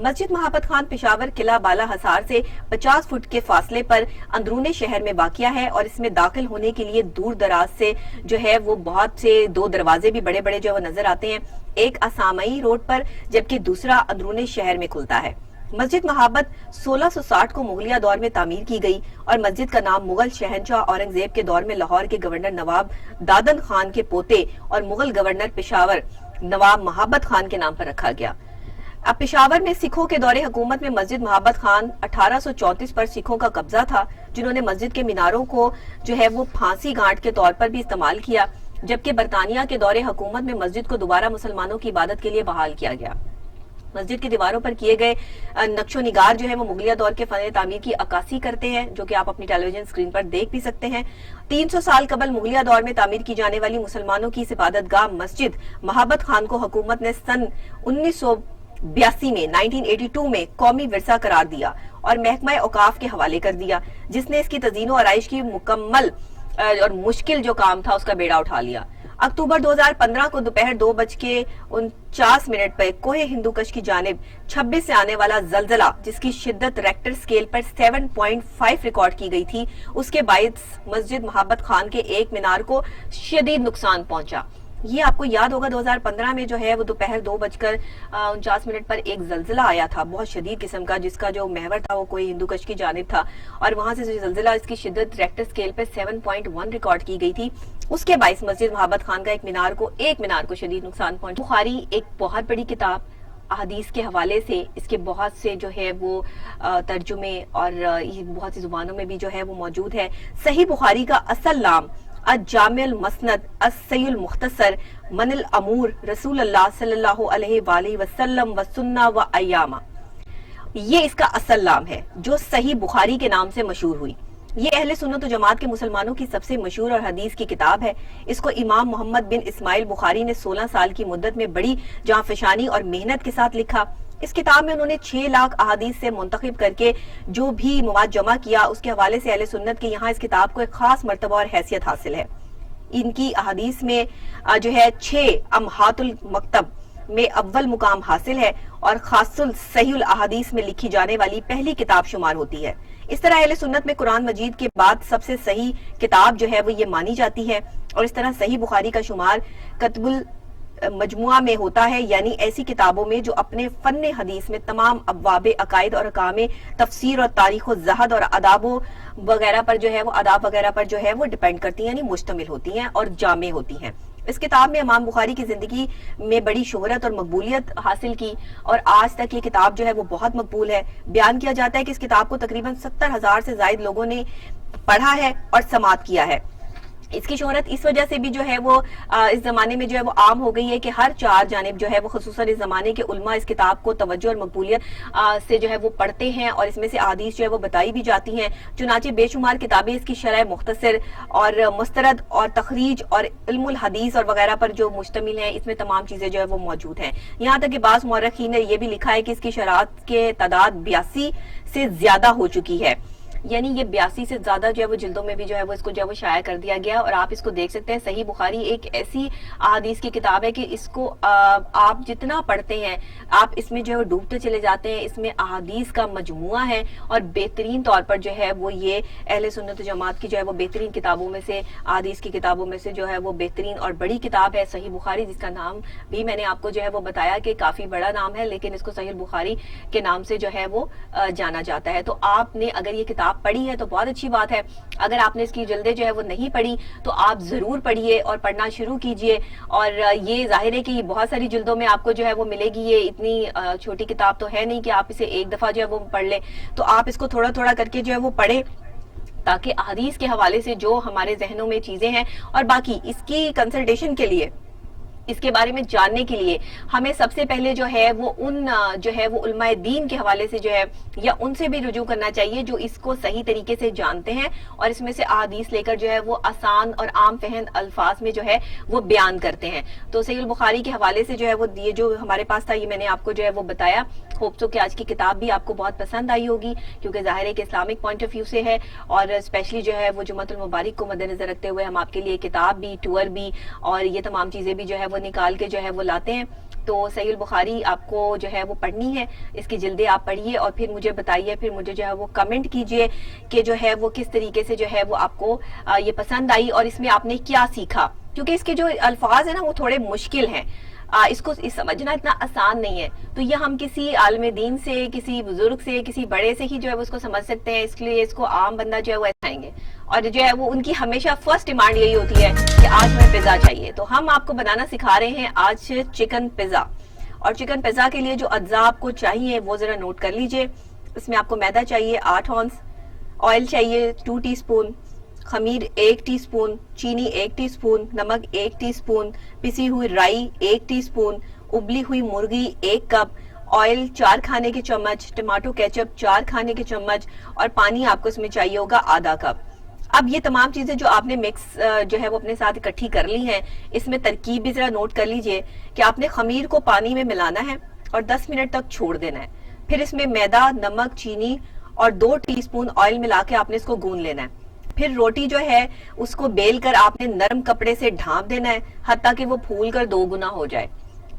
مسجد محبت خان پشاور قلعہ بالا حصار سے 50 فٹ کے فاصلے پر اندرون شہر میں واقع ہے اور اس میں داخل ہونے کے لیے دور دراز سے جو ہے وہ بہت سے 2 دروازے بھی بڑے بڑے جو نظر آتے ہیں، ایک اسامئی روڈ پر جبکہ دوسرا اندرون شہر میں کھلتا ہے۔ مسجد محبت 1660 کو مغلیہ دور میں تعمیر کی گئی اور مسجد کا نام مغل شہنشاہ اورنگزیب کے دور میں لاہور کے گورنر نواب دادن خان کے پوتے اور مغل گورنر پشاور نواب محبت خان کے نام پر رکھا گیا۔ اب پشاور میں سکھوں کے دور حکومت میں مسجد محبت خان 1834 پر سکھوں کا قبضہ تھا، جنہوں نے مسجد کے میناروں کو جو ہے وہ پھانسی گانٹ کے طور پر بھی استعمال کیا، جبکہ برطانیہ کے دور حکومت میں مسجد کو دوبارہ مسلمانوں کی عبادت کے لیے بحال کیا گیا۔ مسجد کی دیواروں پر کیے گئے نقش و نگار جو ہے وہ مغلیہ دور کے فن تعمیر کی عکاسی کرتے ہیں، جو کہ آپ اپنی ٹیلی ویژن اسکرین پر دیکھ بھی سکتے ہیں۔ 300 سال قبل مغلیہ دور میں تعمیر کی جانے والی مسلمانوں کی عبادت گاہ مسجد محبت خان کو حکومت نے سن 1982 میں 1982 میں قومی ورثہ قرار دیا اور محکمہ اوقاف کے حوالے کر دیا، جس نے اس کی تزئین و آرائش کی مکمل اور مشکل جو کام تھا اس کا بیڑا اٹھا لیا۔ اکتوبر 2015 کو دوپہر 2:49 پر کوہ ہندوکش کی جانب 26 سے آنے والا زلزلہ، جس کی شدت ریکٹر سکیل پر 7.5 ریکارڈ کی گئی تھی، اس کے باعث مسجد محبت خان کے ایک مینار کو شدید نقصان پہنچا۔ یہ آپ کو یاد ہوگا 2015 میں جو ہے وہ دوپہر 2:49 پر ایک زلزلہ آیا تھا بہت شدید قسم کا، جس کا جو محور تھا وہ کوئی ہندوکش کی جانب تھا اور وہاں سے زلزلہ اس کی شدت ریکٹر سکیل پر 7.1 ریکارڈ کی گئی تھی۔ اس کے باعث مسجد محبت خان کا ایک مینار کو شدید نقصان پہنچا۔ بخاری ایک بہت بڑی کتاب، احادیث کے حوالے سے اس کے بہت سے جو ہے وہ ترجمے اور بہت سی زبانوں میں بھی جو ہے وہ موجود ہے۔ صحیح بخاری کا اصل نام الجامع المسند الصحیح المختصر من الامور رسول اللہ صلی اللہ علیہ وآلہ وسلم وسنہ و ایامہ، یہ اس کا اصل نام ہے جو صحیح بخاری کے نام سے مشہور ہوئی۔ یہ اہل سنت و جماعت کے مسلمانوں کی سب سے مشہور اور حدیث کی کتاب ہے۔ اس کو امام محمد بن اسماعیل بخاری نے 16 سال کی مدت میں بڑی جانفشانی اور محنت کے ساتھ لکھا۔ اس کتاب میں انہوں نے 6 لاکھ احادیث سے منتخب کر کے جو بھی مواد جمع کیا، اس کے حوالے سے اہل سنت کے یہاں اس کتاب کو ایک خاص مرتبہ اور حیثیت حاصل ہے۔ ان کی احادیث میں جو ہے 6 امہات المکتب میں اول مقام حاصل ہے اور خاص الصحیح الاحادیث میں لکھی جانے والی پہلی کتاب شمار ہوتی ہے۔ اس طرح اہل سنت میں قرآن مجید کے بعد سب سے صحیح کتاب جو ہے وہ یہ مانی جاتی ہے، اور اس طرح صحیح بخاری کا شمار کتب مجموعہ میں ہوتا ہے، یعنی ایسی کتابوں میں جو اپنے فن حدیث میں تمام ابواب عقائد اور احکام تفسیر اور تاریخ و زہد اور آداب وغیرہ پر جو ہے وہ ڈیپینڈ کرتی ہیں، یعنی مشتمل ہوتی ہیں اور جامع ہوتی ہیں۔ اس کتاب میں امام بخاری کی زندگی میں بڑی شہرت اور مقبولیت حاصل کی اور آج تک یہ کتاب جو ہے وہ بہت مقبول ہے۔ بیان کیا جاتا ہے کہ اس کتاب کو تقریباً 70,000 سے زائد لوگوں نے پڑھا ہے اور سماعت کیا ہے۔ اس کی شہرت اس وجہ سے بھی جو ہے وہ اس زمانے میں جو ہے وہ عام ہو گئی ہے کہ ہر 4 جانب جو ہے وہ خصوصاً اس زمانے کے علماء اس کتاب کو توجہ اور مقبولیت سے جو ہے وہ پڑھتے ہیں اور اس میں سے احادیث جو ہے وہ بتائی بھی جاتی ہیں۔ چنانچہ بے شمار کتابیں اس کی شرح مختصر اور مسترد اور تخریج اور علم الحدیث اور وغیرہ پر جو مشتمل ہیں، اس میں تمام چیزیں جو ہے وہ موجود ہیں۔ یہاں تک کہ بعض مورخین نے یہ بھی لکھا ہے کہ اس کی شرائط کے تعداد 82 سے زیادہ ہو چکی ہے، یعنی یہ 82 سے زیادہ جو ہے وہ جلدوں میں بھی جو ہے وہ اس کو جو ہے وہ شائع کر دیا گیا، اور آپ اس کو دیکھ سکتے ہیں۔ صحیح بخاری ایک ایسی احادیث کی کتاب ہے کہ اس کو آپ جتنا پڑھتے ہیں آپ اس میں جو ہے وہ ڈوبتے چلے جاتے ہیں۔ اس میں احادیث کا مجموعہ ہے اور بہترین طور پر جو ہے وہ یہ اہل سنت و جماعت کی جو ہے وہ بہترین کتابوں میں سے، احادیث کی کتابوں میں سے جو ہے وہ بہترین اور بڑی کتاب ہے صحیح بخاری، جس کا نام بھی میں نے آپ کو جو ہے وہ بتایا کہ کافی بڑا نام ہے، لیکن اس کو صحیح بخاری کے نام سے جو ہے وہ جانا جاتا ہے۔ تو آپ نے اگر یہ کتاب پڑھی ہے تو بہت اچھی بات ہے، اگر آپ نے اس کی جلدیں جو ہے وہ نہیں پڑھی تو آپ ضرور پڑھیے اور پڑھنا شروع کیجئے۔ اور یہ ظاہر ہے کہ یہ بہت ساری جلدوں میں آپ کو جو ہے وہ ملے گی، یہ اتنی چھوٹی کتاب تو ہے نہیں کہ آپ اسے ایک دفعہ جو ہے وہ پڑھ لیں، تو آپ اس کو تھوڑا تھوڑا کر کے جو ہے وہ پڑھیں، تاکہ احادیث کے حوالے سے جو ہمارے ذہنوں میں چیزیں ہیں، اور باقی اس کی کنسلٹیشن کے لیے، اس کے بارے میں جاننے کے لیے ہمیں سب سے پہلے جو ہے وہ ان جو ہے وہ علماء دین کے حوالے سے جو ہے یا ان سے بھی رجوع کرنا چاہیے جو اس کو صحیح طریقے سے جانتے ہیں اور اس میں سے احادیث لے کر جو ہے وہ آسان اور عام فہم الفاظ میں جو ہے وہ بیان کرتے ہیں۔ تو صحیح البخاری کے حوالے سے جو ہے وہ یہ جو ہمارے پاس تھا، یہ میں نے آپ کو جو ہے وہ بتایا۔ ہوپ سو کہ آج کی کتاب بھی آپ کو بہت پسند آئی ہوگی، کیونکہ ظاہر ہے کہ اسلامک پوائنٹ آف ویو سے ہے، اور اسپیشلی جو ہے وہ جمعۃ المبارک کو مد نظر رکھتے ہوئے ہم آپ کے لیے کتاب بھی، ٹور بھی اور یہ تمام چیزیں بھی جو ہے وہ نکال کے جو ہے وہ لاتے ہیں۔ تو صحیح البخاری آپ کو جو ہے وہ پڑھنی ہے, اس کی جلدیں آپ پڑھیے اور پھر مجھے بتائیے, پھر مجھے جو ہے وہ کمنٹ کیجئے کہ جو ہے وہ کس طریقے سے جو ہے وہ آپ کو یہ پسند آئی اور اس میں آپ نے کیا سیکھا, کیونکہ اس کے جو الفاظ ہیں نا وہ تھوڑے مشکل ہیں, اس کو سمجھنا اتنا آسان نہیں ہے. تو یہ ہم کسی عالم دین سے, کسی بزرگ سے, کسی بڑے سے ہی جو ہے اس کو سمجھ سکتے ہیں, اس کے لیے اس کو عام بندہ جو ہے وہ آئیں گے. اور جو ہے وہ ان کی ہمیشہ فرسٹ ڈیمانڈ یہی ہوتی ہے کہ آج ہمیں پیزا چاہیے. تو ہم آپ کو بنانا سکھا رہے ہیں آج چکن پیزا. اور چکن پیزا کے لیے جو اجزاء آپ کو چاہیے وہ ذرا نوٹ کر لیجئے. اس میں آپ کو میدا چاہیے 8 اونس, آئل چاہیے 2 ٹی سپون, خمیر 1 ٹی سپون, چینی 1 ٹی سپون, نمک 1 ٹی سپون, پسی ہوئی رائی 1 ٹی سپون, ابلی ہوئی مرغی 1 کپ, آئل 4 کھانے کے چمچ, ٹماٹو کیچپ 4 کھانے کے چمچ, اور پانی آپ کو اس میں چاہیے ہوگا آدھا کپ. اب یہ تمام چیزیں جو آپ نے مکس جو ہے وہ اپنے ساتھ اکٹھی کر لی ہیں, اس میں ترکیب بھی ذرا نوٹ کر لیجئے کہ آپ نے خمیر کو پانی میں ملانا ہے اور 10 منٹ تک چھوڑ دینا ہے. پھر اس میں میدا, نمک, چینی اور 2 ٹی سپون آئل ملا کے آپ نے اس کو گون لینا ہے. پھر روٹی جو ہے اس کو بیل کر آپ نے نرم کپڑے سے ڈھانپ دینا ہے حتیٰ کہ وہ پھول کر 2 گنا ہو جائے.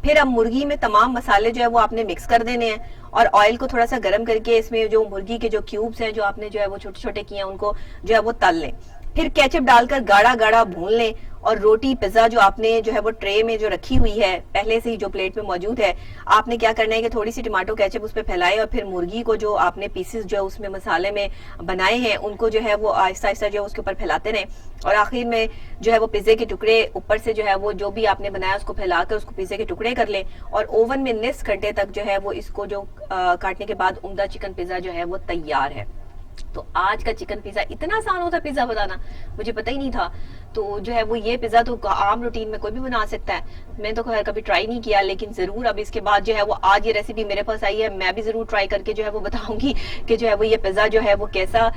پھر اب مرغی میں تمام مسالے جو ہے وہ آپ نے مکس کر دینے ہیں اور آئل کو تھوڑا سا گرم کر کے اس میں جو مرغی کے جو کیوبز ہیں جو آپ نے جو ہے وہ چھوٹے چھوٹے کیے ہیں ان کو جو ہے وہ تل لیں. پھر کیچپ ڈال کر گاڑھا گاڑھا بھون لیں اور روٹی پیزا جو آپ نے جو ہے وہ ٹرے میں جو رکھی ہوئی ہے پہلے سے ہی جو پلیٹ میں موجود ہے, آپ نے کیا کرنا ہے کہ تھوڑی سی ٹماٹو کیچپ اس پہ پھیلائے اور پھر مرغی کو جو آپ نے پیسز جو اس میں مسالے میں بنائے ہیں ان کو جو ہے وہ آہستہ آہستہ جو ہے اس کے اوپر پھیلاتے رہیں اور آخر میں جو ہے وہ پیزے کے ٹکڑے اوپر سے جو ہے وہ جو بھی آپ نے بنایا اس کو پھیلا کر اس کو پیزے کے ٹکڑے کر لیں اور اوون میں 9 گھنٹے تک جو ہے وہ اس کو جو کاٹنے کے بعد عمدہ چکن پیزا جو ہے وہ تیار ہے. تو آج کا چکن پیزا اتنا آسان ہوتا ہے پیزا بنانا, مجھے پتہ ہی نہیں تھا. تو جو ہے وہ یہ پیزا تو عام روٹین میں کوئی بھی بنا سکتا ہے. میں تو کبھی ٹرائی نہیں کیا, لیکن ضرور اب اس کے بعد جو ہے وہ آج یہ ریسیپی میرے پاس آئی ہے, میں بھی ضرور ٹرائی کر کے جو ہے وہ بتاؤں گی کہ جو ہے وہ یہ پیزا جو ہے وہ کیسا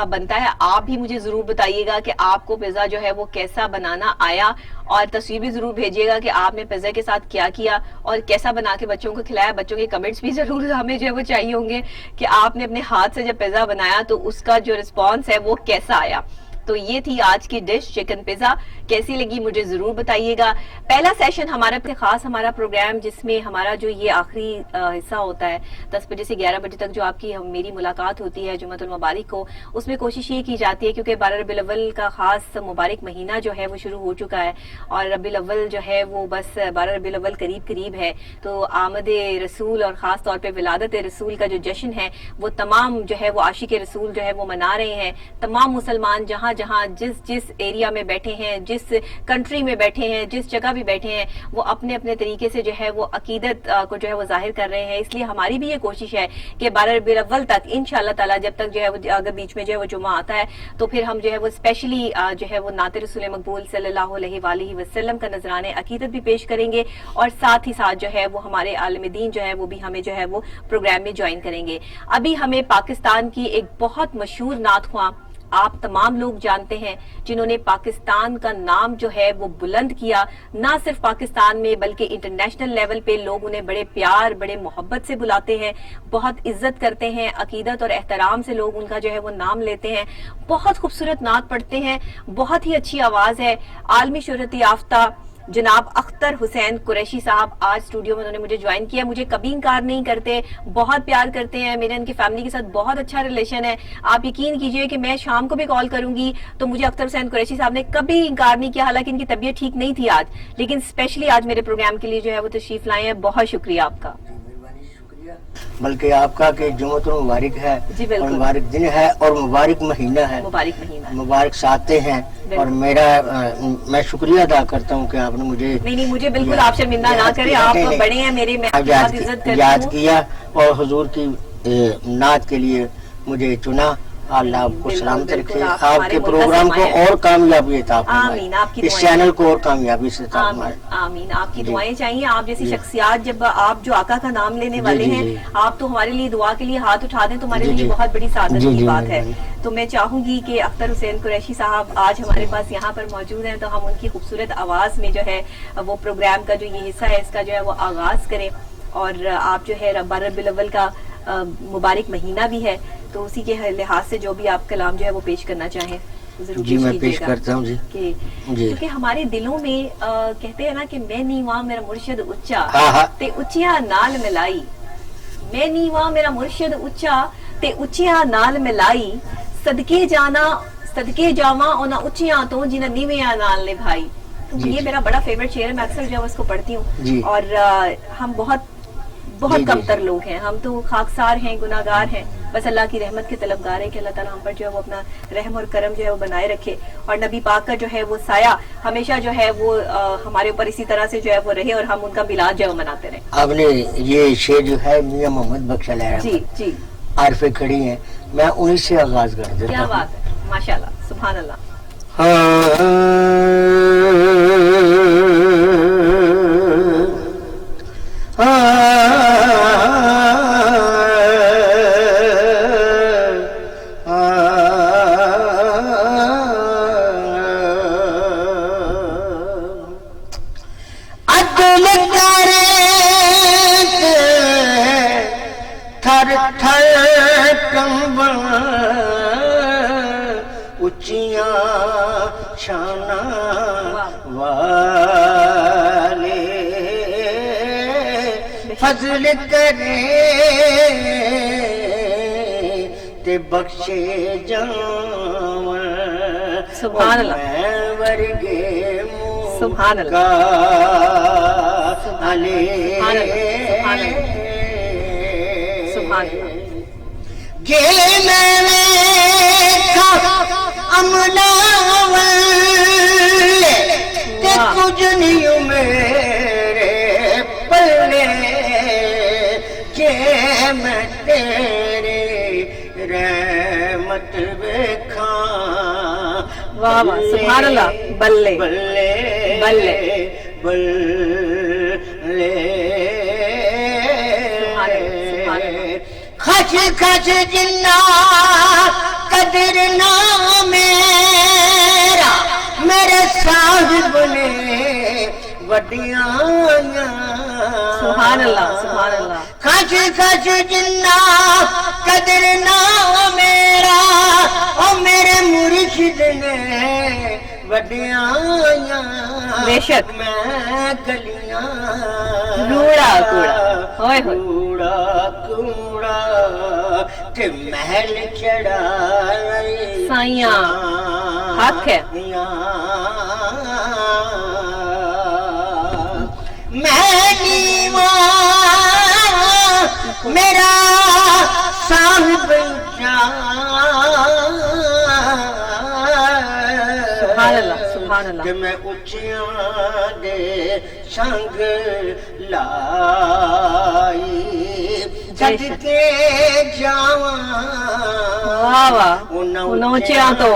بنتا ہے. آپ بھی مجھے ضرور بتائیے گا کہ آپ کو پیزا جو ہے وہ کیسا بنانا آیا, اور تصویر بھی ضرور بھیجیے گا کہ آپ نے پیزا کے ساتھ کیا کیا اور کیسا بنا کے بچوں کو کھلایا. بچوں کے کمنٹس بھی ضرور ہمیں جو ہے وہ چاہیے ہوں گے کہ آپ نے اپنے ہاتھ سے جب پیزا بنایا تو اس کا جو رسپانس ہے وہ کیسا آیا. تو یہ تھی آج کی ڈش چکن پیزا. کیسی لگی مجھے ضرور بتائیے گا. پہلا سیشن ہمارا خاص ہمارا پروگرام جس میں ہمارا جو یہ آخری حصہ ہوتا ہے 10 بجے سے 11 بجے تک جو آپ کی میری ملاقات ہوتی ہے جمعۃ المبارک کو, اس میں کوشش یہ کی جاتی ہے کیونکہ 12 ربیع الاول کا خاص مبارک مہینہ جو ہے وہ شروع ہو چکا ہے اور ربیع الاول جو ہے وہ بس 12 ربیع الاول قریب ہے. تو آمد رسول اور خاص طور پہ ولادت رسول کا جو جشن ہے وہ تمام جو ہے وہ عاشق رسول جو ہے وہ منا رہے ہیں. تمام مسلمان جہاں جس ایریا میں بیٹھے ہیں, جس کنٹری میں بیٹھے ہیں, جس جگہ بھی بیٹھے ہیں, وہ اپنے اپنے طریقے سے جو ہے وہ عقیدت کو جو ہے وہ ظاہر کر رہے ہیں. اس لیے ہماری بھی یہ کوشش ہے کہ 12 ربیع الاول تک انشاءاللہ تعالی جب تک جو ہے وہ اگر بیچ میں جو ہے وہ جمعہ آتا ہے تو پھر ہم جو ہے وہ اسپیشلی جو ہے وہ نعت رسول مقبول صلی اللہ علیہ وآلہ وسلم کا نذرانہ عقیدت بھی پیش کریں گے اور ساتھ ہی ساتھ جو ہے وہ ہمارے عالم دین جو ہے وہ بھی ہمیں جو ہے وہ پروگرام میں جوائن کریں گے. ابھی ہمیں پاکستان کی ایک بہت مشہور نعت خواں آپ تمام لوگ جانتے ہیں جنہوں نے پاکستان کا نام جو ہے وہ بلند کیا, نہ صرف پاکستان میں بلکہ انٹرنیشنل لیول پہ لوگ انہیں بڑے پیار بڑے محبت سے بلاتے ہیں, بہت عزت کرتے ہیں, عقیدت اور احترام سے لوگ ان کا جو ہے وہ نام لیتے ہیں. بہت خوبصورت نعت پڑھتے ہیں, بہت ہی اچھی آواز ہے. عالمی شہرت یافتہ جناب اختر حسین قریشی صاحب آج اسٹوڈیو میں انہوں نے مجھے جوائن کیا. مجھے کبھی انکار نہیں کرتے, بہت پیار کرتے ہیں, میرے ان کی فیملی کے ساتھ بہت اچھا ریلیشن ہے. آپ یقین کیجئے کہ میں شام کو بھی کال کروں گی تو مجھے اختر حسین قریشی صاحب نے کبھی انکار نہیں کیا, حالانکہ ان کی طبیعت ٹھیک نہیں تھی آج, لیکن اسپیشلی آج میرے پروگرام کے لیے جو ہے وہ تشریف لائے ہیں. بہت شکریہ آپ کا. بلکہ آپ کا کہ جمعۃ المبارک ہے اور مبارک دن ہے اور مبارک مہینہ ہے, مبارک ساتیں ہیں, اور میں شکریہ ادا کرتا ہوں کہ آپ نے مجھے بالکل آپ شرمندہ نہ کریں, آپ بڑے ہیں میرے, میں بہت عزت کرتی ہوں. یاد کیا اور حضور کی نعت کے لیے مجھے چنا. اللہ آپ کو سلامت رکھے, آپ کے پروگرام کو اور کامیابی عطا فرمائے, اس چینل کو اور کامیابی سے عطا فرمائے. آمین. آپ کی دعائیں چاہیے. آپ جیسی شخصیات جب آپ جو آقا کا نام لینے والے ہیں, آپ تو ہمارے لیے دعا کے لیے ہاتھ اٹھا دیں تو ہمارے لیے بہت بڑی سعادت کی بات ہے. تو میں چاہوں گی کہ اختر حسین قریشی صاحب آج ہمارے پاس یہاں پر موجود ہیں تو ہم ان کی خوبصورت آواز میں جو ہے وہ پروگرام کا جو یہ حصہ ہے اس کا جو ہے وہ آغاز کریں. اور آپ جو ہے 12 ربیع الاول کا مبارک مہینہ بھی ہے تو اسی کے لحاظ سے جو بھی آپ کلام جو ہے وہ پیش کرنا چاہیں. ضرور جی میں پیش کرتا ہوں جی کیونکہ ہمارے دلوں میں کہتے ہیں نا کہ میں نیواں میرا مرشد اچا تے اچیاں نال ملائی، میں نیواں میرا مرشد اچا تے اچیاں نال ملائی، صدقے جاواں انہاں اچیاں تو جنہاں نیویاں نال نبھائی. یہ میرا بڑا فیوریٹ شعر ہے، میں اکثر جو ہے اس کو پڑھتی ہوں. اور ہم بہت کم تر لوگ ہیں، ہم تو خاکسار ہیں، گناہگار ہیں، بس اللہ کی رحمت کے طلبگار ہیں کہ اللہ تعالیٰ ہم پر جو ہے وہ اپنا رحم اور کرم جو ہے وہ بنائے رکھے، اور نبی پاک کا جو ہے وہ سایہ ہمیشہ جو ہے وہ ہمارے اوپر اسی طرح سے جو ہے وہ رہے، اور ہم ان کا میلاد جو ہے وہ مناتے رہیں. آپ نے یہ شعر جو ہے میاں محمد بخش علیہ جی عارفیں کھڑی ہیں، میں انہیں سے آغاز کر دیتا ہوں. کیا بات ہے، ماشاءاللہ، سبحان اللہ. اچیاں شانہ والے فضل کرے تے بخشے جاواں. سبحان اللہ. ورگے سبحان اللہ. سبحان اللہ. گے میں املا تے کچھ نہیں میرے پلے، جے میں تیری رحمت ویکھاں. واہ واہ، سبحان اللہ. بلے بلے بلے بلے خش خش جنا قدر نہ میرا، میرے صاحب نے وڈیاں. سبحان اللہ، سبحان اللہ. خش خش جنا قدر نہ میرا، او میرے مرشد نے وڈیاں. بے شک. میں گلیاں روڑا کوڑا کوڑا کوڑا تے محل چڑھائے سائیاں حق ہے. میں نیواں میرا صاحب سبحان اللہ، سبحان اللہ. کہ میں اچیاں دے سنگ لائی جد کے جاواں. واہ واہ، انہاں اچیاں تو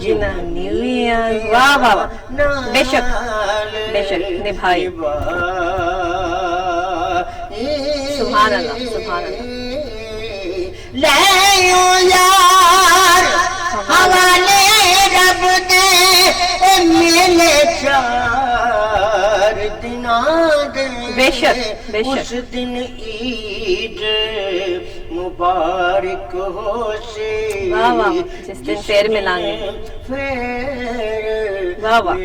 جنہاں نیویاں. واہ واہ، بے شک بے شک نبھائی. سبحان اللہ، سبحان اللہ. لے یار حوالے رب دے میلے چار دناں دے. بے شک بے شک. اس دن عید مبارک ہو سے. واہ واہ، جس دن پیر ملائیں گے. واہ واہ،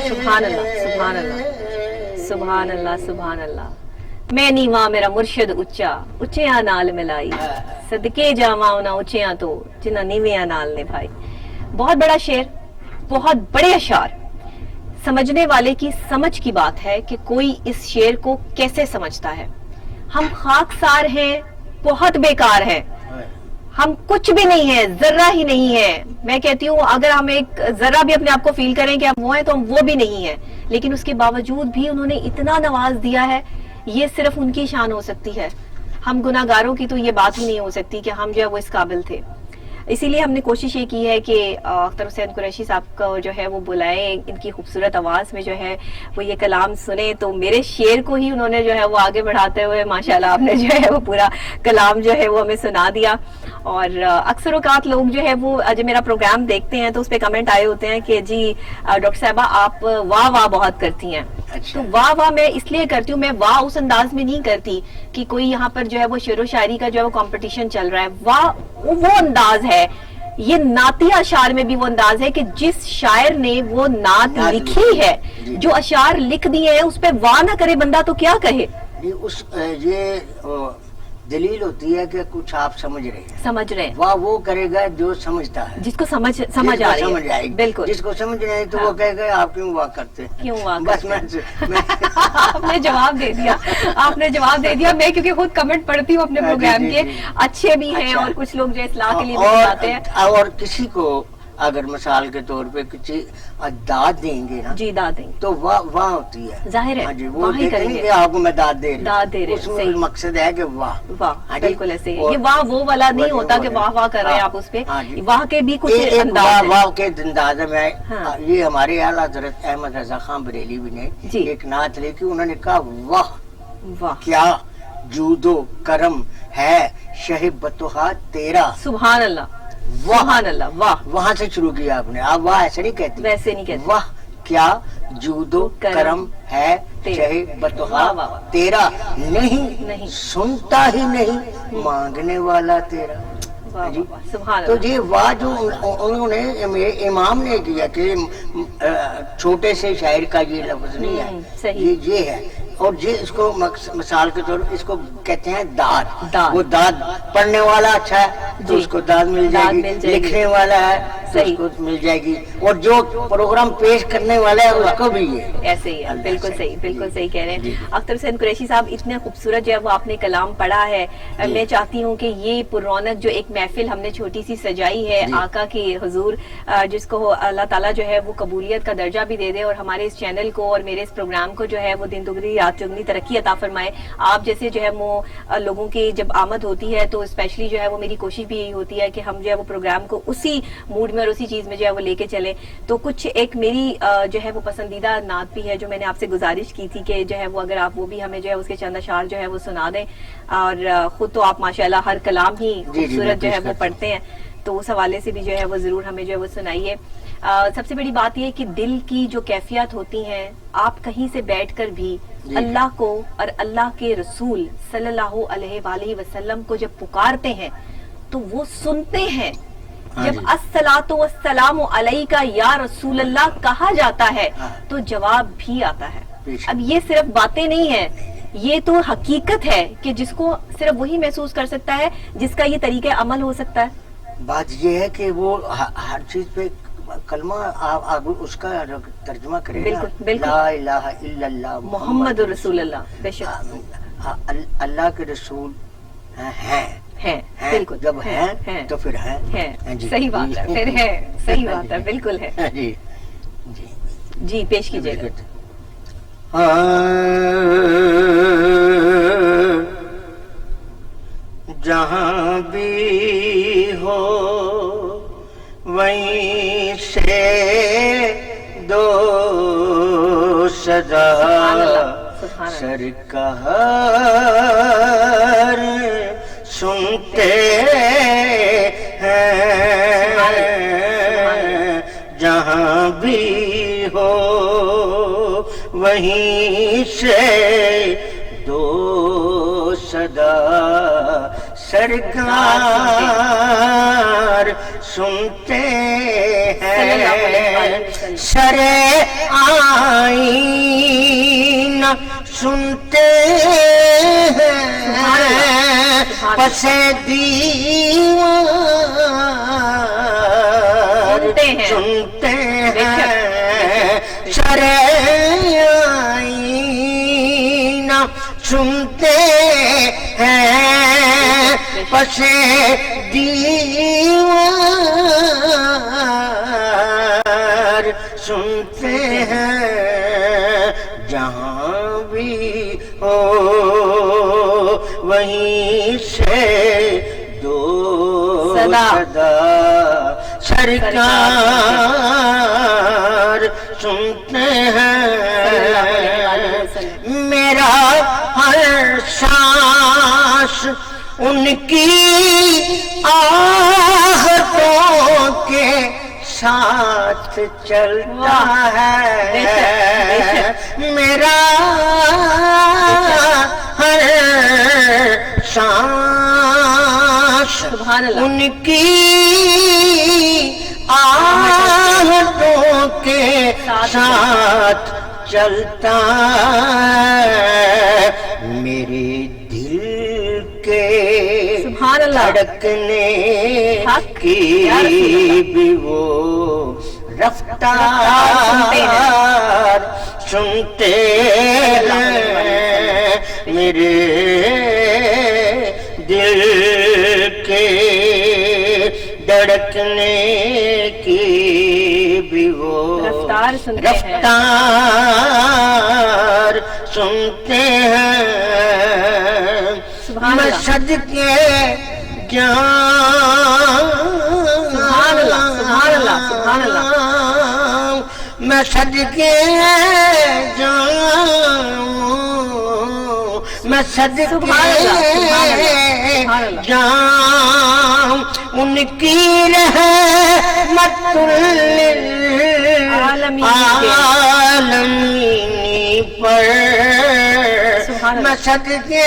سبحان اللہ، سبحان اللہ، سبحان اللہ، سبحان اللہ. میں نیواں میرا مرشد اچا، اچیاں نال ملائی، صدقے جاواں انہاں اچیاں تو جنہاں نیویاں نال نبھائی. بہت بڑا شعر، بہت بڑے اشعار. سمجھنے والے کی سمجھ کی بات ہے کہ کوئی اس شعر کو کیسے سمجھتا ہے. ہم خاکسار ہیں، بہت بیکار ہیں، ہم کچھ بھی نہیں ہیں، ذرہ ہی نہیں ہے. میں کہتی ہوں اگر ہم ایک ذرہ بھی اپنے آپ کو فیل کریں کہ ہم وہ ہیں تو ہم وہ بھی نہیں ہیں، لیکن اس کے باوجود بھی انہوں نے اتنا نواز دیا ہے. یہ صرف ان کی شان ہو سکتی ہے. ہم گناہگاروں کی تو یہ بات ہی نہیں ہو سکتی کہ ہم جو ہے وہ اس قابل تھے. اسی لیے ہم نے کوشش یہ کی ہے کہ اختر حسین قریشی صاحب کو جو ہے وہ بلائیں، ان کی خوبصورت آواز میں جو ہے وہ یہ کلام سنیں. تو میرے شعر کو ہی انہوں نے جو ہے وہ آگے بڑھاتے ہوئے ماشاءاللہ آپ نے جو ہے وہ پورا کلام جو ہے وہ ہمیں سنا دیا. اور اکثر اوقات لوگ جو ہے وہ جب میرا پروگرام دیکھتے ہیں تو اس پہ کمنٹ آئے ہوتے ہیں کہ جی ڈاکٹر صاحبہ آپ واہ واہ بہت کرتی ہیں. تو واہ واہ میں اس لیے کرتی ہوں, میں واہ اس انداز میں نہیں کرتی کہ کوئی یہاں پر جو ہے وہ شعر و شاعری کا جو ہے وہ کمپٹیشن چل رہا ہے. واہ وہ انداز ہے, یہ نعتیہ اشعار میں بھی وہ انداز ہے کہ جس شاعر نے وہ نعت لکھی ہے, جو اشعار لکھ دیے ہیں, اس پہ واہ نہ کرے بندہ تو کیا کہے. یہ دلیل ہوتی ہے کہ کچھ آپ سمجھ رہے ہیں. واہ وہ کرے گا جو سمجھتا ہے, جس کو سمجھ آ رہی ہے. بالکل. جس کو سمجھ نہیں تو وہ کہے گا آپ کیوں واہ کرتے ہیں, کیوں واہ. بس آپ نے جواب دے دیا, آپ نے جواب دے دیا. میں کیونکہ خود کمنٹ پڑھتی ہوں اپنے پروگرام کے, اچھے بھی ہیں اور کچھ لوگ جو اصلاح کے لیے بھی آتے ہیں. اور کسی کو اگر مثال کے طور پہ کچھ داد دیں گے نا, جی داد دیں گے تو واہ ہوتی ہے, ظاہر ہے. وہ دیکھیں گے آپ کو میں داد دے رہے, اس میں مقصد ہے کہ واہ واہ. بالکل ایسے ہی, یہ واہ وہ والا نہیں ہوتا کہ واہ واہ کر رہے ہیں آپ اس پہ. واہ کے بھی کچھ انداز ہیں. واہ کے انداز میں یہ ہمارے اعلیٰ حضرت احمد رضا خان بریلوی بھی نے ایک نعت لکھی, انہوں نے کہا واہ کیا جود و کرم ہے شہ بطحا تیرا. سبحان اللہ, سبحان اللہ. واہ وہاں سے شروع کیا آپ نے. آپ واہ ایسے نہیں کہتے, ویسے نہیں کہتے. واہ کیا جود و کرم ہے شہ بطحا تیرا, نہیں سنتا ہی نہیں مانگنے والا تیرا. تو یہ واہ جو انہوں نے امام نے کیا کہ چھوٹے سے شاعر کا یہ لفظ نہیں ہے, یہ ہے. اور یہ اس کو مثال کے طور پر اس کو کہتے ہیں داد. وہ داد پڑھنے والا اچھا ہے تو اس کو داد مل جائے گی, لکھنے والا ہے تو اس کو مل جائے گی, اور جو پروگرام پیش کرنے والا ہے اس کو بھی یہ ایسے ہی ہے. بالکل صحیح, بالکل صحیح کہہ رہے ہیں. اختر حسین قریشی صاحب, اتنے خوبصورت جو ہے وہ آپ نے کلام پڑھا ہے. میں چاہتی ہوں کہ یہ پر رونق جو ایک محفل ہم نے چھوٹی سی سجائی ہے آقا کی حضور, جس کو اللہ تعالیٰ جو ہے وہ قبولیت کا درجہ بھی دے دے, اور ہمارے اس چینل کو اور میرے اس پروگرام کو جو ہے وہ دن دگنی رات چگنی ترقی عطا فرمائے. آپ جیسے جو ہے وہ لوگوں کی جب آمد ہوتی ہے تو اسپیشلی جو ہے وہ میری کوشش بھی یہی ہوتی ہے کہ ہم جو ہے وہ پروگرام کو اسی موڈ میں اور اسی چیز میں جو ہے وہ لے کے چلیں. تو کچھ ایک میری جو ہے وہ پسندیدہ نعت بھی ہے جو میں نے آپ سے گزارش کی تھی کہ جو ہے وہ اگر آپ وہ بھی ہمیں جو ہے اس کے چند اشعار جو ہے وہ سنا دیں. اور خود تو آپ ماشاءاللہ ہر کلام ہی خوبصورت جو ہے وہ پڑھتے ہیں, تو اس حوالے سے بھی جو ہے وہ ضرور ہمیں جو ہے وہ سنائیے. سب سے بڑی بات یہ کہ دل کی جو کیفیت ہوتی ہیں, آپ کہیں سے بیٹھ کر بھی اللہ کو اور اللہ کے رسول صلی اللہ علیہ وآلہ وسلم کو جب پکارتے ہیں تو وہ سنتے ہیں. جب الصلاۃ والسلام علیک یا رسول اللہ کہا جاتا ہے تو جواب بھی آتا ہے. اب یہ صرف باتیں نہیں ہیں, یہ تو حقیقت ہے کہ جس کو صرف وہی محسوس کر سکتا ہے جس کا یہ طریقہ عمل ہو سکتا ہے. بات یہ ہے کہ وہ ہر چیز پہ کلمہ آپ اس کا ترجمہ کریں. بالکل لا الہ الا اللہ محمد رسول اللہ. بے شک اللہ کے رسول ہیں, بالکل. جب ہیں تو پھر ہیں. صحیح بات ہے, پھر ہے, صحیح بات ہے, بالکل ہے. جی جی پیش کیجیے گا. جہاں بھی ہو وہیں سے دو صدا سرکار سنتے ہیں. جہاں بھی ہو وہیں سے دو صدا سرکار سنتے ہیں. سر آئینہ سنتے ہیں, پس دیوار سنتے ہیں. سر آئینہ سنتے ہیں, پس دیوار سنتے ہیں. جہاں بھی ہو وہیں سے دو صدا سرکار سنتے ہیں. میرا ہر سانس ان کی آہتوں کے ساتھ چلتا ہے میرا ہر سانس ان کی آہتوں کے ساتھ چلتا ہے میرے دل کے دھڑکنے کی بھی وہ رفتار سنتے ہیں میرے دل کے دھڑکنے کی بھی وہ رفتار سنتے ہیں میں صدقے میں صدقے میں صدقے جاؤں ان کی رحمت للعالمین پر میں صدقے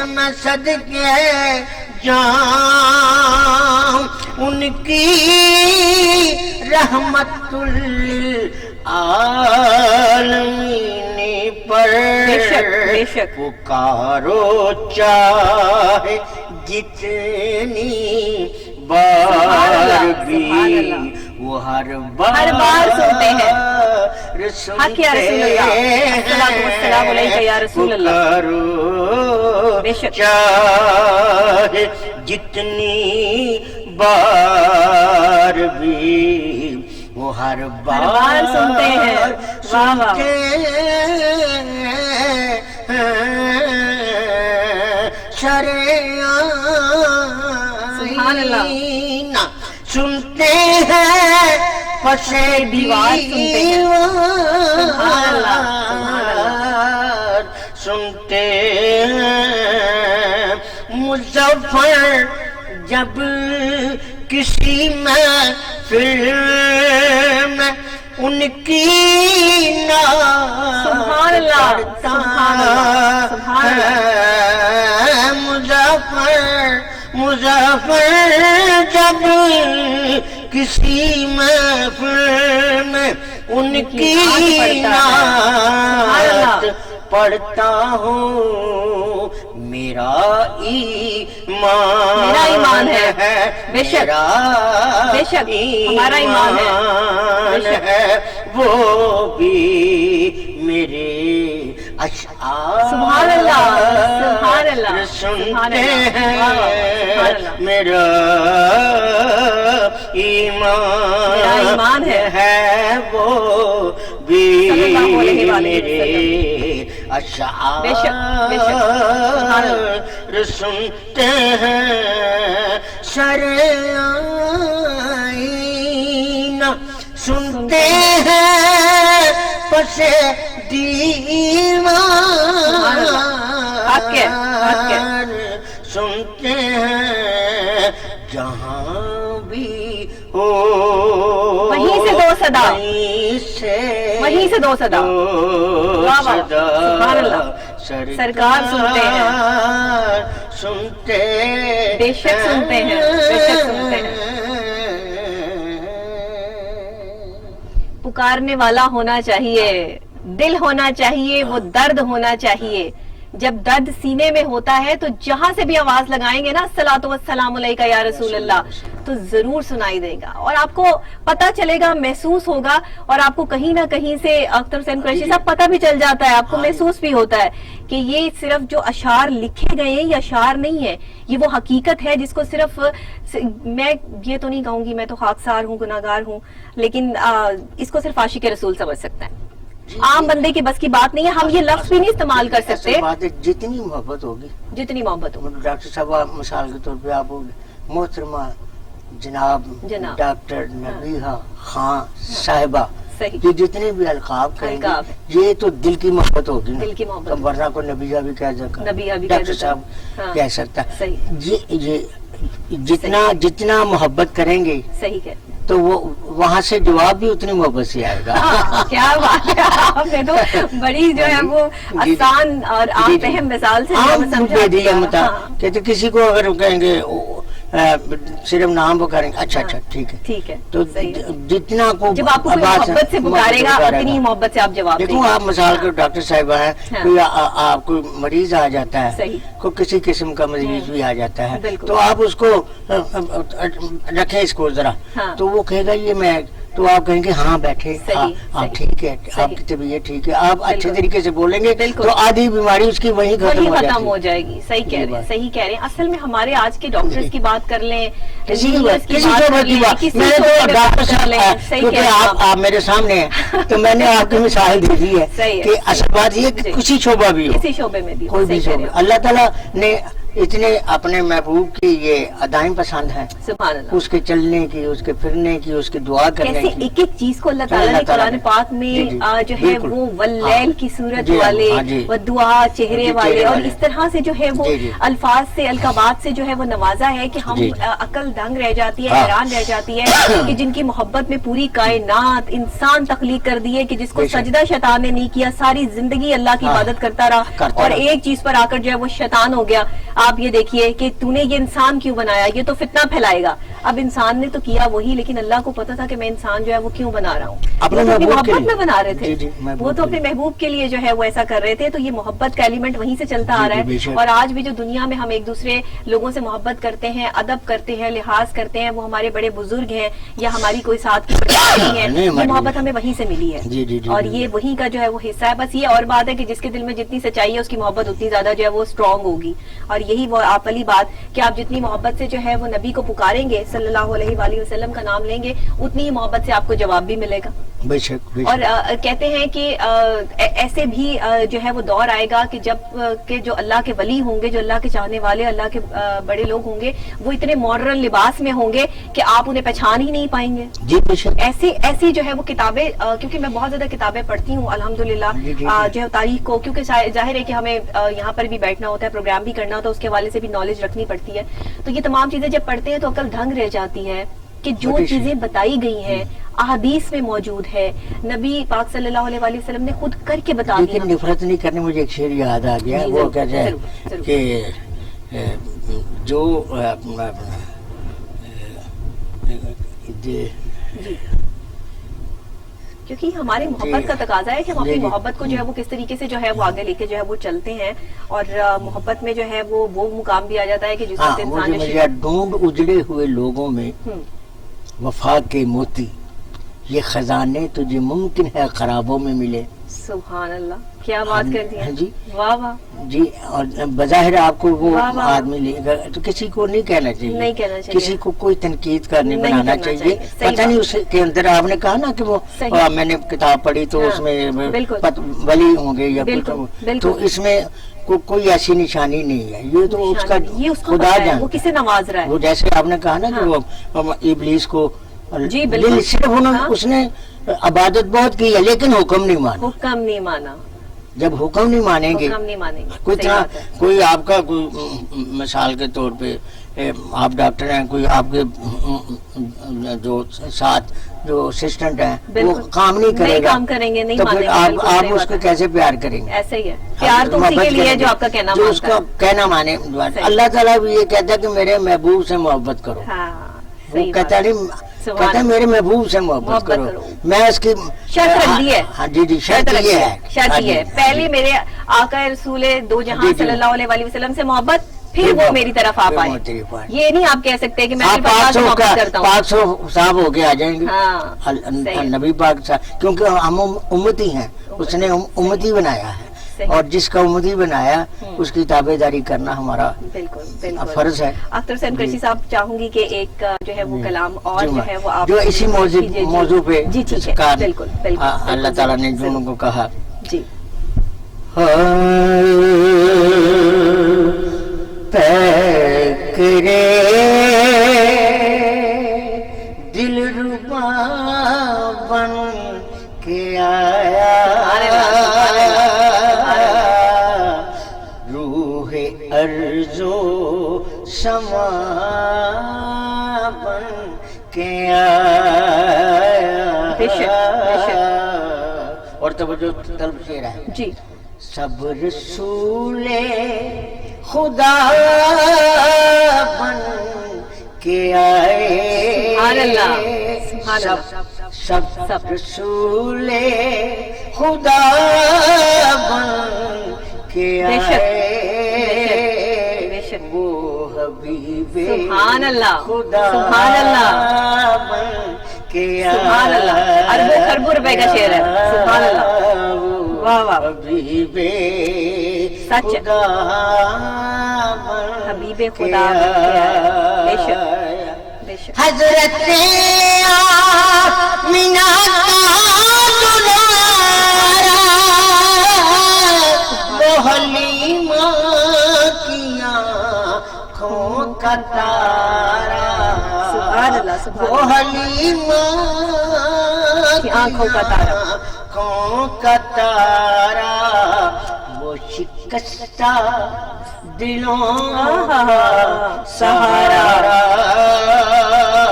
میں صدقے جاؤں ان کی رحمت للعالمین پر پکارو چاہے جتنی بار بھی وہ ہر بار سنتے ہیں حق یا رسول اللہ السلام علیکم یا رسول اللہ چاہے جتنی بار بھی وہ ہر بار سنتے ہیں سنتے ہیں پسے دیوار سنتے ہیں مظفر جب کسی محفل میں ان کی نام پڑھتا ہے مظفر جب کسی محفل میں ان کی نعت پڑھتا ہوں میرا ایمان ہے بے شک ہمارا ایمان ہے وہ بھی میرے اشعار سبحان اللہ سنتے ہیں میرا ایمان ہے وہ بھی میرے اشعار سنتے ہیں شرعین سنتے ہیں پسے دیوان سنتے ہیں جہاں بھی ہو وہیں سے دو صدا سبحان اللہ سرکار سنتے ہیں بے شک سنتے ہیں پکارنے والا ہونا چاہیے دل ہونا چاہیے وہ درد ہونا چاہیے جب درد سینے میں ہوتا ہے تو جہاں سے بھی آواز لگائیں گے نا الصلاۃ والسلام علیکہ یا رسول اللہ تو ضرور سنائی دے گا اور آپ کو پتہ چلے گا محسوس ہوگا اور آپ کو کہیں نہ کہیں سے اختر حسین قریشی صاحب پتہ بھی چل جاتا ہے آپ کو محسوس بھی ہوتا ہے کہ یہ صرف جو اشعار لکھے گئے ہیں یہ اشعار نہیں ہے یہ وہ حقیقت ہے جس کو صرف میں یہ تو نہیں کہوں گی میں تو خاکسار ہوں گناہگار ہوں لیکن اس کو صرف عاشق رسول سمجھ سکتا ہے عام بندے کی بس کی بات نہیں ہے ہم یہ لفظ بھی نہیں استعمال کر سکتے جتنی محبت ہوگی ڈاکٹر صاحب مثال کے طور پہ آپ ہوگی محترمہ جناب ڈاکٹر نبیہہ خان صاحبہ یہ جتنے بھی القاب کہیں گے یہ تو دل کی محبت ہوگی، دل کی محبت، ورنہ کو نبیہ بھی کہہ سکتا، ڈاکٹر صاحب کہہ سکتا، یہ جتنا محبت کریں گے تو وہ وہاں سے جواب بھی اتنی محبت سے آئے گا. کیا بات ہے، آپ نے تو بڑی جو ہے وہ آسان اور عام اہم مثال سے سمجھا دیا. کہتے کسی کو اگر کہیں گے صرف نام پکاریں گے، اچھا ٹھیک ہے، تو جتنا کو جب آپ کو محبت سے پکارے گا اتنی محبت سے آپ جواب دیں. دیکھو آپ مثال کے ڈاکٹر صاحبہ ہیں، کوئی آپ کو مریض آ جاتا ہے، کوئی کسی قسم کا مریض بھی آ جاتا ہے، تو آپ اس کو رکھیں اس کو ذرا، تو وہ کہے گا یہ میں، تو آپ کہیں گے ہاں بیٹھے، آپ ٹھیک ہے، آپ کی طبیعت ٹھیک ہے، آپ اچھے طریقے سے بولیں گے تو آدھی بیماری اس کی وہیں ختم ہو جائے گی. صحیح کہہ رہے ہیں. اصل میں ہمارے آج کے ڈاکٹرز کی بات کر لیں، کسی آپ میرے سامنے ہیں تو میں نے آپ کی مثال دے دی ہے کہ اصل بات یہ کہ کسی شعبہ بھی ہو، کسی شعبے میں بھی کوئی بھی شعبہ، اللہ تعالیٰ نے اتنے اپنے محبوب کی یہ ادائیں پسند ہیں، سبحان اللہ، اس کے چلنے کی، اس کے پھرنے کی، اس کی دعا کرنے کی، ایک چیز کو اللہ تعالیٰ نے قرآن پاک میں جو ہے وہ واللیل کی صورت والے، والدعا چہرے والے، اور اس طرح سے جو ہے وہ الفاظ سے، القابات سے جو ہے وہ نوازا ہے کہ ہم عقل دنگ رہ جاتی ہے، حیران رہ جاتی ہے کہ جن کی محبت میں پوری کائنات انسان تخلیق کر دی ہے کہ جس کو سجدہ شیطان نے نہیں کیا، ساری زندگی اللہ کی عبادت کرتا رہا اور ایک چیز پر آ کر جو ہے وہ شیطان ہو گیا. آپ یہ دیکھیے کہ تو نے یہ انسان کیوں بنایا، یہ تو فتنہ پھیلائے گا. اب انسان نے تو کیا وہی، لیکن اللہ کو پتا تھا کہ میں انسان جو ہے وہ کیوں بنا رہا ہوں، اپنی محبت میں بنا رہے تھے، وہ تو اپنے محبوب کے لیے جو ہے وہ ایسا کر رہے تھے. تو یہ محبت کا ایلیمنٹ وہیں سے چلتا آ رہا ہے. اور آج بھی جو دنیا میں ہم ایک دوسرے لوگوں سے محبت کرتے ہیں، ادب کرتے ہیں، لحاظ کرتے ہیں، وہ ہمارے بڑے بزرگ ہیں یا ہماری کوئی ساتھ کی پرسنالٹی ہے، یہ محبت ہمیں وہیں سے ملی ہے اور یہ وہیں کا جو ہے وہ حصہ ہے. بس یہ اور بات ہے کہ جس کے دل میں جتنی سچائی ہے اس کی محبت اتنی زیادہ جو ہے وہ اسٹرانگ ہوگی. اور یہی وہ آپ والی بات کہ آپ جتنی محبت سے جو ہے وہ نبی کو پکاریں گے، صلی اللہ علیہ وآلہ وسلم کا نام لیں گے، اتنی ہی محبت سے آپ کو جواب بھی ملے گا. بے شک. اور کہتے ہیں کہ ایسے بھی جو ہے وہ دور آئے گا کہ جب کہ جو اللہ کے ولی ہوں گے، جو اللہ کے چاہنے والے، اللہ کے بڑے لوگ ہوں گے، وہ اتنے ماڈرن لباس میں ہوں گے کہ آپ انہیں پہچان ہی نہیں پائیں گے. ایسی جو ہے وہ کتابیں، کیونکہ میں بہت زیادہ کتابیں پڑھتی ہوں الحمدللہ، جو ہے تاریخ کو، کیونکہ ظاہر ہے کہ ہمیں یہاں پر بھی بیٹھنا ہوتا ہے، پروگرام بھی کرنا ہوتا ہے، اس کے حوالے سے بھی نالج رکھنی پڑتی ہے. تو یہ تمام چیزیں جب پڑھتے ہیں تو عقل دھنگ رہ جاتی ہے کہ جو چیزیں بتائی گئی ہیں احادیث میں موجود ہے، نبی پاک صلی اللہ علیہ وآلہ وسلم نے خود کر کے بتا دیا. لیکن نفرت نہیں کرنے، مجھے ایک شعر یاد آ گیا، وہ کہتے ہیں کہ جو کیونکہ ہماری محبت کا تقاضا ہے کہ ہم اپنی محبت کو جو ہے وہ کس طریقے سے جو ہے وہ آگے لے کے جو ہے وہ چلتے ہیں. اور محبت میں جو ہے وہ مقام بھی آ جاتا ہے کہ جس وقت انسان ڈھونڈ اجڑے ہوئے لوگوں میں وفا کے موتی، یہ خزانے تجھے ممکن ہے خرابوں میں ملے. سبحان اللہ، کیا بات کر دی ہے. جی واہ واہ جی. اور بظاہر آپ کو وہ آدمی لے گا تو کسی کو نہیں کہنا چاہیے، کسی کو کوئی تنقید کا نہیں بنانا چاہیے. پتہ نہیں اس کے اندر آپ نے کہا نا کہ وہ میں نے کتاب پڑھی تو اس میں ولی ہوں گے یا تو اس میں کوئی ایسی نشانی نہیں ہے. یہ تو اس کا خدا جان، وہ کسے نواز رہا ہے. وہ جیسے آپ نے کہا نا کہ وہ ابلیس کو صرف اس نے عبادت بہت کی ہے لیکن حکم نہیں مانا. جب حکم نہیں مانیں گے، کوئی آپ کا کوئی مثال کے طور پہ آپ ڈاکٹر ہیں، کوئی آپ کے جو ساتھ جو اسسٹنٹ ہیں وہ کام نہیں کرے گا تو پھر آپ اس کو کیسے پیار کریں گے؟ ایسے ہی ہے، پیار تو اسی کے لیے جو آپ کا کہنا جو اس کا کہنا مانے. اللہ تعالیٰ بھی یہ کہتا ہے کہ میرے محبوب سے محبت کرو. وہ کہتا ہے میرے محبوب سے محبت کرو. میں اس کی شرط رکھ دی ہے. ہاں جی شرط یہ ہے پہلے میرے آقا رسول دو جہاں صلی اللہ علیہ وسلم سے محبت، پھر وہ میری طرف آپ آئے. یہ نہیں آپ کہہ سکتے کہ میں محبت کرتا ہوں. 500 صاحب ہو کے آ جائیں گے نبی پاک صاحب، کیونکہ ہم امتی ہیں، اس نے امتی بنایا ہے اور جس کا امتی بنایا اس کی تابع داری کرنا ہمارا فرض ہے. اختر حسین قریشی صاحب، چاہوں گی کہ ایک جو ہے وہ کلام اور جو ہے وہ آپ جو اسی موضوع پہ اللہ تعالیٰ نے دونوں کو کہا. جی کرے دل ربا بن اور توجہ طلب شعر ہے جی. سب رسول خدا بن کے آئے, سبحان اللہ, سبحان اللہ, سب رسول خدا بن کے آئے, وہ حبیب سبحان اللہ, خدا سبحان اللہ, بن کے سبحان اللہ, اربوں خربوں روپے کا شعر ہے, سبحان اللہ, واہ واہ, حبیب سچ, خدا حبیب خدا بن کے آئے, بے شک, بے شک. حضرت آمینہ کا دلارا وہ حلیمہ کی آنکھوں کا تارا, سبحان اللہ, سبحان وہ اللہ, حلیمہ کی آنکھوں کا تارا, آنکھوں کا تارا, وہ شکستہ دلوں کا سہارا,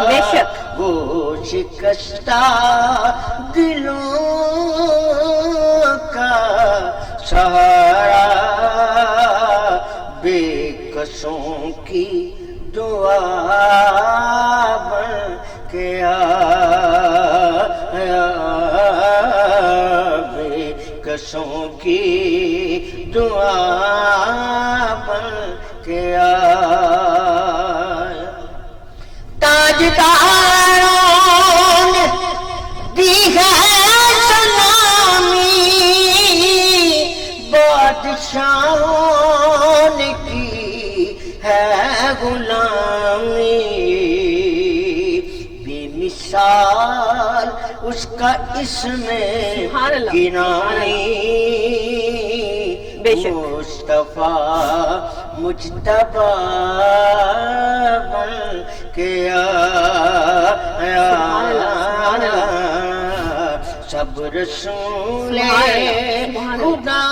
بے شک, وہ شکستہ دلوں کا سہارا, بے کسوں کی دعا بن کے آیا, بے کسوں کی دعا بن کے آیا, تاجداروں نے دی ہے سلامی, بادشاہوں نے کی ہے غلامی, بے مثال اس کا اس میں گرامی, مصطفیٰ مجتبی بن کے آیا, سب رسول خدا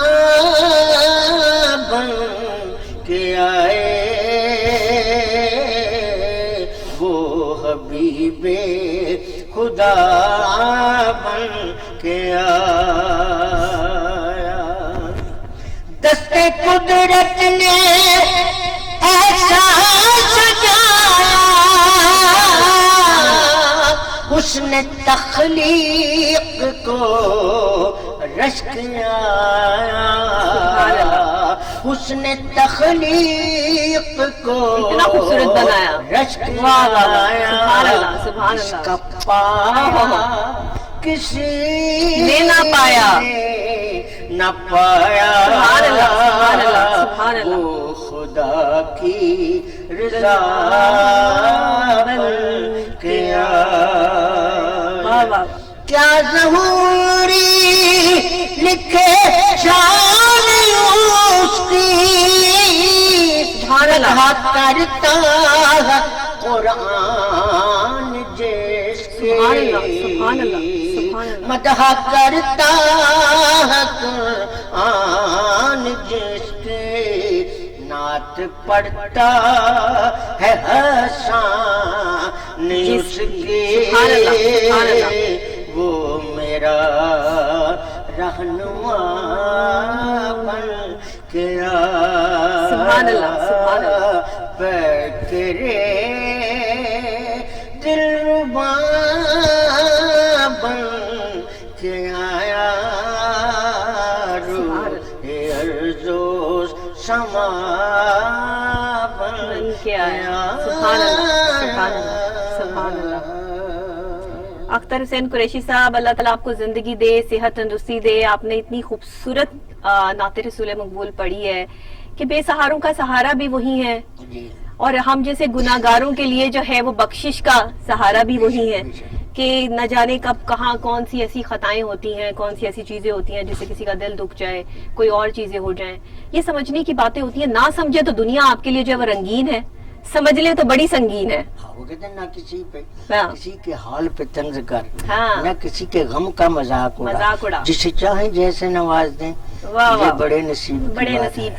بن کے آئے, وہ حبیب خدا بن کے آیا. دست قدرت نے ایسا سجایا, حسن تخلیق کو رشک آیا, حسن تخلیق کو اتنا خوبصورت بنایا, رشک آیا, سبحان اس اللہ, کا پایا کسی نے نہ پایا, نہ پایا, سبحان اللہ, سبحان اللہ, سبحان اللہ, وہ خدا کی رضا بن کے آیا, کیا ظہوری لکھے شان اس کی, مدح کرتا ہے قرآن جس کی, مدح کرتا ہے قرآن جس کی, نعت پڑھتا ہے حسان اس کی, وہ میرا رہنما بن کے آیا, سبحان اللہ, سبحان اللہ, فکرے دلربا بن کے آیا, روح ارض و سما بن کے آیا, سبحان اللہ, سبحان اللہ, سبحان اللہ. اختر حسین قریشی صاحب, اللہ تعالیٰ آپ کو زندگی دے, صحت تندرستی دے. آپ نے اتنی خوبصورت نعت رسول مقبول پڑھی ہے کہ بے سہاروں کا سہارا بھی وہی ہے, اور ہم جیسے گناہگاروں کے لیے جو ہے وہ بخشش کا سہارا بھی وہی ہے, کہ نہ جانے کب کہاں کون سی ایسی خطائیں ہوتی ہیں, کون سی ایسی چیزیں ہوتی ہیں جس سے کسی کا دل دکھ جائے, کوئی اور چیزیں ہو جائیں. یہ سمجھنے کی باتیں ہوتی ہیں. نہ سمجھے تو دنیا آپ کے لیے جو ہے وہ رنگین ہے, سمجھ لے تو بڑی سنگین ہے. وہ کہتے ہیں نہ کسی پہ کسی کے حال پہ طنز کر, نہ کسی کے غم کا مذاق اڑا, جسے چاہیں جیسے نواز دیں, یہ بڑے نصیب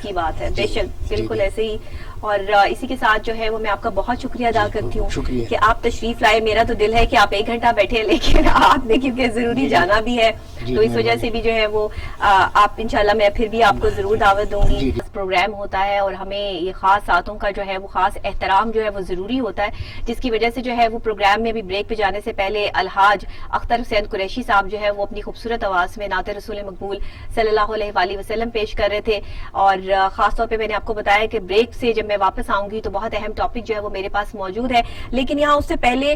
کی بات ہے. بے شک, بالکل ایسے ہی. اور اسی کے ساتھ جو ہے وہ میں آپ کا بہت شکریہ ادا کرتی ہوں کہ آپ تشریف لائے. میرا تو دل ہے کہ آپ 1 گھنٹہ بیٹھے, لیکن آپ نے کیونکہ ضروری جانا بھی ہے تو اس وجہ سے بھی جو ہے وہ آپ انشاءاللہ میں پھر بھی آپ کو ضرور دعوت دوں گی. پروگرام ہوتا ہے اور ہمیں یہ خاص ساتھوں کا جو ہے وہ خاص احترام جو ہے وہ ضروری ہوتا ہے, جس کی وجہ سے جو ہے وہ پروگرام میں بھی بریک پہ جانے سے پہلے الحاج اختر حسین قریشی صاحب جو ہے وہ اپنی خوبصورت آواز میں نعت رسول مقبول صلی اللہ علیہ وآلہ وسلم پیش کر رہے تھے. اور خاص طور پہ میں نے آپ کو بتایا کہ بریک سے جب میں واپس آؤں گی تو بہت اہم ٹاپک جو ہے وہ میرے پاس موجود ہے, لیکن یہاں اس سے پہلے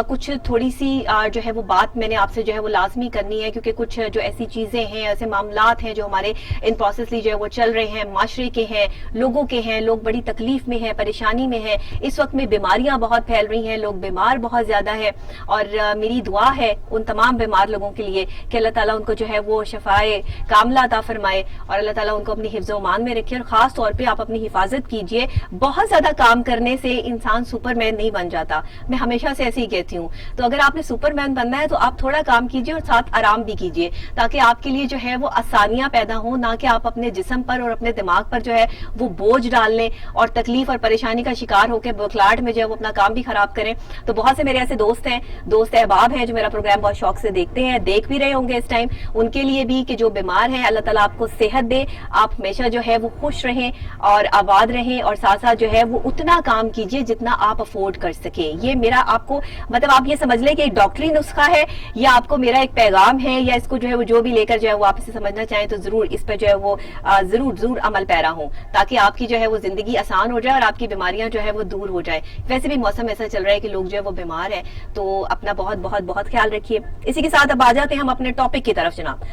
کچھ تھوڑی سی جو ہے وہ بات میں نے آپ سے جو ہے وہ لازمی کرنی ہے, کیونکہ کچھ جو ایسی چیزیں ہیں, ایسے معاملات ہیں جو ہمارے ان پروسیسلی جو ہے وہ چل رہے ہیں, معاشرے کے ہیں, لوگوں کے ہیں, لوگ بڑی تکلیف میں ہیں, پریشانی میں ہیں. اس وقت میں بیماریاں بہت پھیل رہی ہیں, لوگ بیمار بہت زیادہ ہیں, اور میری دعا ہے ان تمام بیمار لوگوں کے لیے کہ اللہ تعالیٰ ان کو جو ہے وہ شفائے کاملہ عطا فرمائے, اور اللہ تعالیٰ ان کو اپنی حفظ و امان میں رکھے. اور خاص طور پہ آپ اپنی حفاظت کیجئے. بہت زیادہ کام کرنے سے انسان سپر مین نہیں بن جاتا, میں ہمیشہ سے ایسے ہی کہتی ہوں. تو اگر آپ نے سپر مین بننا ہے تو آپ تھوڑا کام کیجئے اور ساتھ آرام بھی کیجئے, تاکہ آپ کے لیے جو ہے وہ آسانیاں پیدا ہوں, نہ کہ آپ اپنے جسم پر اور اپنے دماغ پر جو ہے وہ بوجھ ڈال لیں اور تکلیف اور پریشانی کا شکار ہو کے بخلاہٹ میں جو ہے وہ اپنا کام بھی خراب کریں. تو بہت سے میرے ایسے دوست ہیں, دوست احباب ہیں جو میرا پروگرام بہت شوق سے دیکھتے ہیں, دیکھ بھی رہے ہوں گے اس ٹائم. ان کے لیے بھی کہ جو بیمار ہیں, اللہ تعالیٰ آپ کو صحت دے, آپ ہمیشہ جو ہے وہ خوش رہیں اور آباد رہیں, اور ساتھ ساتھ جو ہے وہ اتنا کام کیجئے جتنا آپ افورڈ کر سکیں. یہ میرا آپ کو مطلب آپ یہ سمجھ لیں کہ ایک ڈاکٹری نسخہ ہے, یا آپ کو میرا ایک پیغام ہے, یا اس کو جو ہے وہ جو بھی لے کر جو ہے وہ آپ اسے سمجھنا چاہیں تو ضرور اس پہ جو ہے وہ ضرور عمل پیرا ہوں, تاکہ آپ کی جو ہے وہ زندگی آسان ہو جائے اور آپ کی بیماریاں جو ہے وہ دور ہو جائے. ویسے بھی موسم ایسا چل رہا ہے کہ لوگ جو ہے وہ بیمار ہیں, تو اپنا بہت بہت بہت خیال رکھیے. اسی کے ساتھ اب آ جاتے ہیں ہم اپنے ٹاپک کی طرف جناب,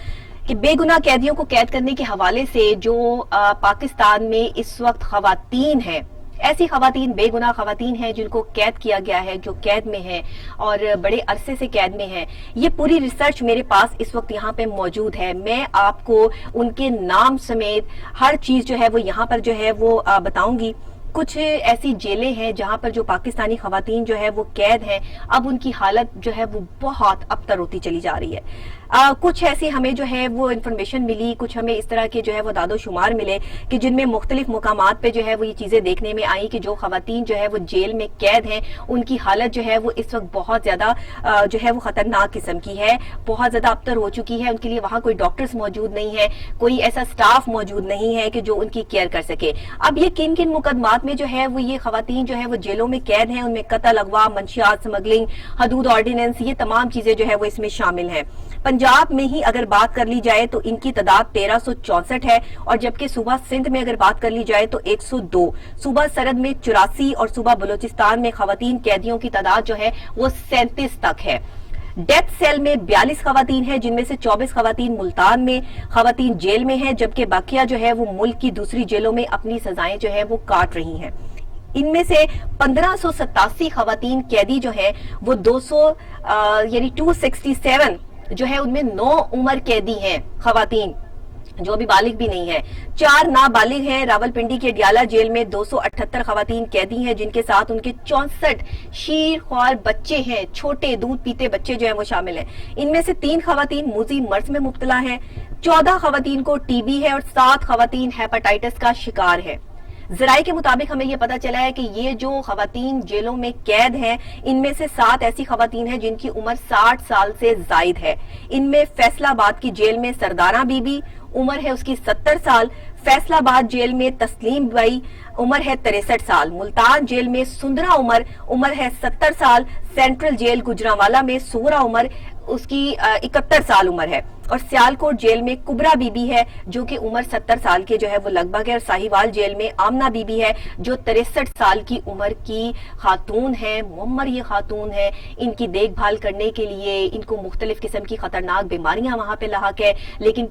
کہ بے گناہ قیدیوں کو قید کرنے کے حوالے سے جو پاکستان میں اس وقت خواتین ہیں, ایسی خواتین, بے گناہ خواتین ہیں جن کو قید کیا گیا ہے, جو قید میں ہیں اور بڑے عرصے سے قید میں ہیں. یہ پوری ریسرچ میرے پاس اس وقت یہاں پہ موجود ہے. میں آپ کو ان کے نام سمیت ہر چیز جو ہے وہ یہاں پر جو ہے وہ بتاؤں گی. کچھ ایسی جیلیں ہیں جہاں پر جو پاکستانی خواتین جو ہے وہ قید ہیں, اب ان کی حالت جو ہے وہ بہت ابتر ہوتی چلی جا رہی ہے. کچھ ایسی ہمیں جو ہے وہ انفارمیشن ملی, کچھ ہمیں اس طرح کے جو ہے وہ داد و شمار ملے کہ جن میں مختلف مقامات پہ جو ہے وہ یہ چیزیں دیکھنے میں آئیں کہ جو خواتین جو ہے وہ جیل میں قید ہیں, ان کی حالت جو ہے وہ اس وقت بہت زیادہ جو ہے وہ خطرناک قسم کی ہے, بہت زیادہ ابتر ہو چکی ہے. ان کے لیے وہاں کوئی ڈاکٹرز موجود نہیں ہے, کوئی ایسا سٹاف موجود نہیں ہے کہ جو ان کی کیئر کر سکے. اب یہ کن کن مقدمات میں جو ہے وہ یہ خواتین جو ہے وہ جیلوں میں قید ہیں, ان میں قتل, اغوا, منشیات, سمگلنگ, حدود آرڈیننس, یہ تمام چیزیں جو ہے وہ اس میں شامل ہیں. پنجاب میں ہی اگر بات کر لی جائے تو ان کی تعداد 1364 ہے, اور جبکہ صوبہ سندھ میں اگر بات کر لی جائے تو 102, صوبہ سرحد میں 84 اور صوبہ بلوچستان میں خواتین قیدیوں کی تعداد جو ہے وہ 37 تک ہے. ڈیتھ سیل میں 42 خواتین ہیں, جن میں سے 24 خواتین ملتان میں خواتین جیل میں ہیں, جبکہ باقیہ جو ہے وہ ملک کی دوسری جیلوں میں اپنی سزائیں جو ہے وہ کاٹ رہی ہیں. ان میں سے 1587 خواتین قیدی جو ہیں وہ 267 جو ہے ان میں 9 عمر قیدی ہیں خواتین جو ابھی بالغ بھی نہیں ہیں, 4 نابالغ ہیں. راولپنڈی کے ڈیالہ جیل میں 278 خواتین قیدی ہیں, جن کے ساتھ ان کے 64 شیر خوار بچے ہیں, چھوٹے دودھ پیتے بچے جو ہیں وہ شامل ہیں. ان میں سے 3 خواتین موذی مرض میں مبتلا ہیں, 14 خواتین کو ٹی بی ہے اور 7 خواتین ہیپاٹائٹس کا شکار ہے. ذرائع کے مطابق ہمیں یہ پتا چلا ہے کہ یہ جو خواتین جیلوں میں قید ہیں, ان میں سے 7 ایسی خواتین ہیں جن کی عمر 60 سال سے زائد ہے. ان میں فیصل آباد کی جیل میں سردارہ بی بی, عمر ہے اس کی 70 سال. فیصل آباد جیل میں تسلیم بائی, عمر ہے 63 سال. ملتان جیل میں سندرا عمر ہے 70 سال. سینٹرل جیل گجرانوالا میں سورا عمر اس کی 71 سال عمر ہے. اور سیالکوٹ جیل میں کبرا بی بی ہے جو کہ عمر 70 سال کے جو ہے وہ لگ بھگ ہے. اور ساہیوال جیل میں آمنہ بی بی ہے جو 63 سال کی عمر کی خاتون ہے, معمر یہ خاتون ہے. ان کی دیکھ بھال کرنے کے لیے ان کو مختلف قسم کی خطرناک بیماریاں وہاں پہ لاحق ہے, لیکن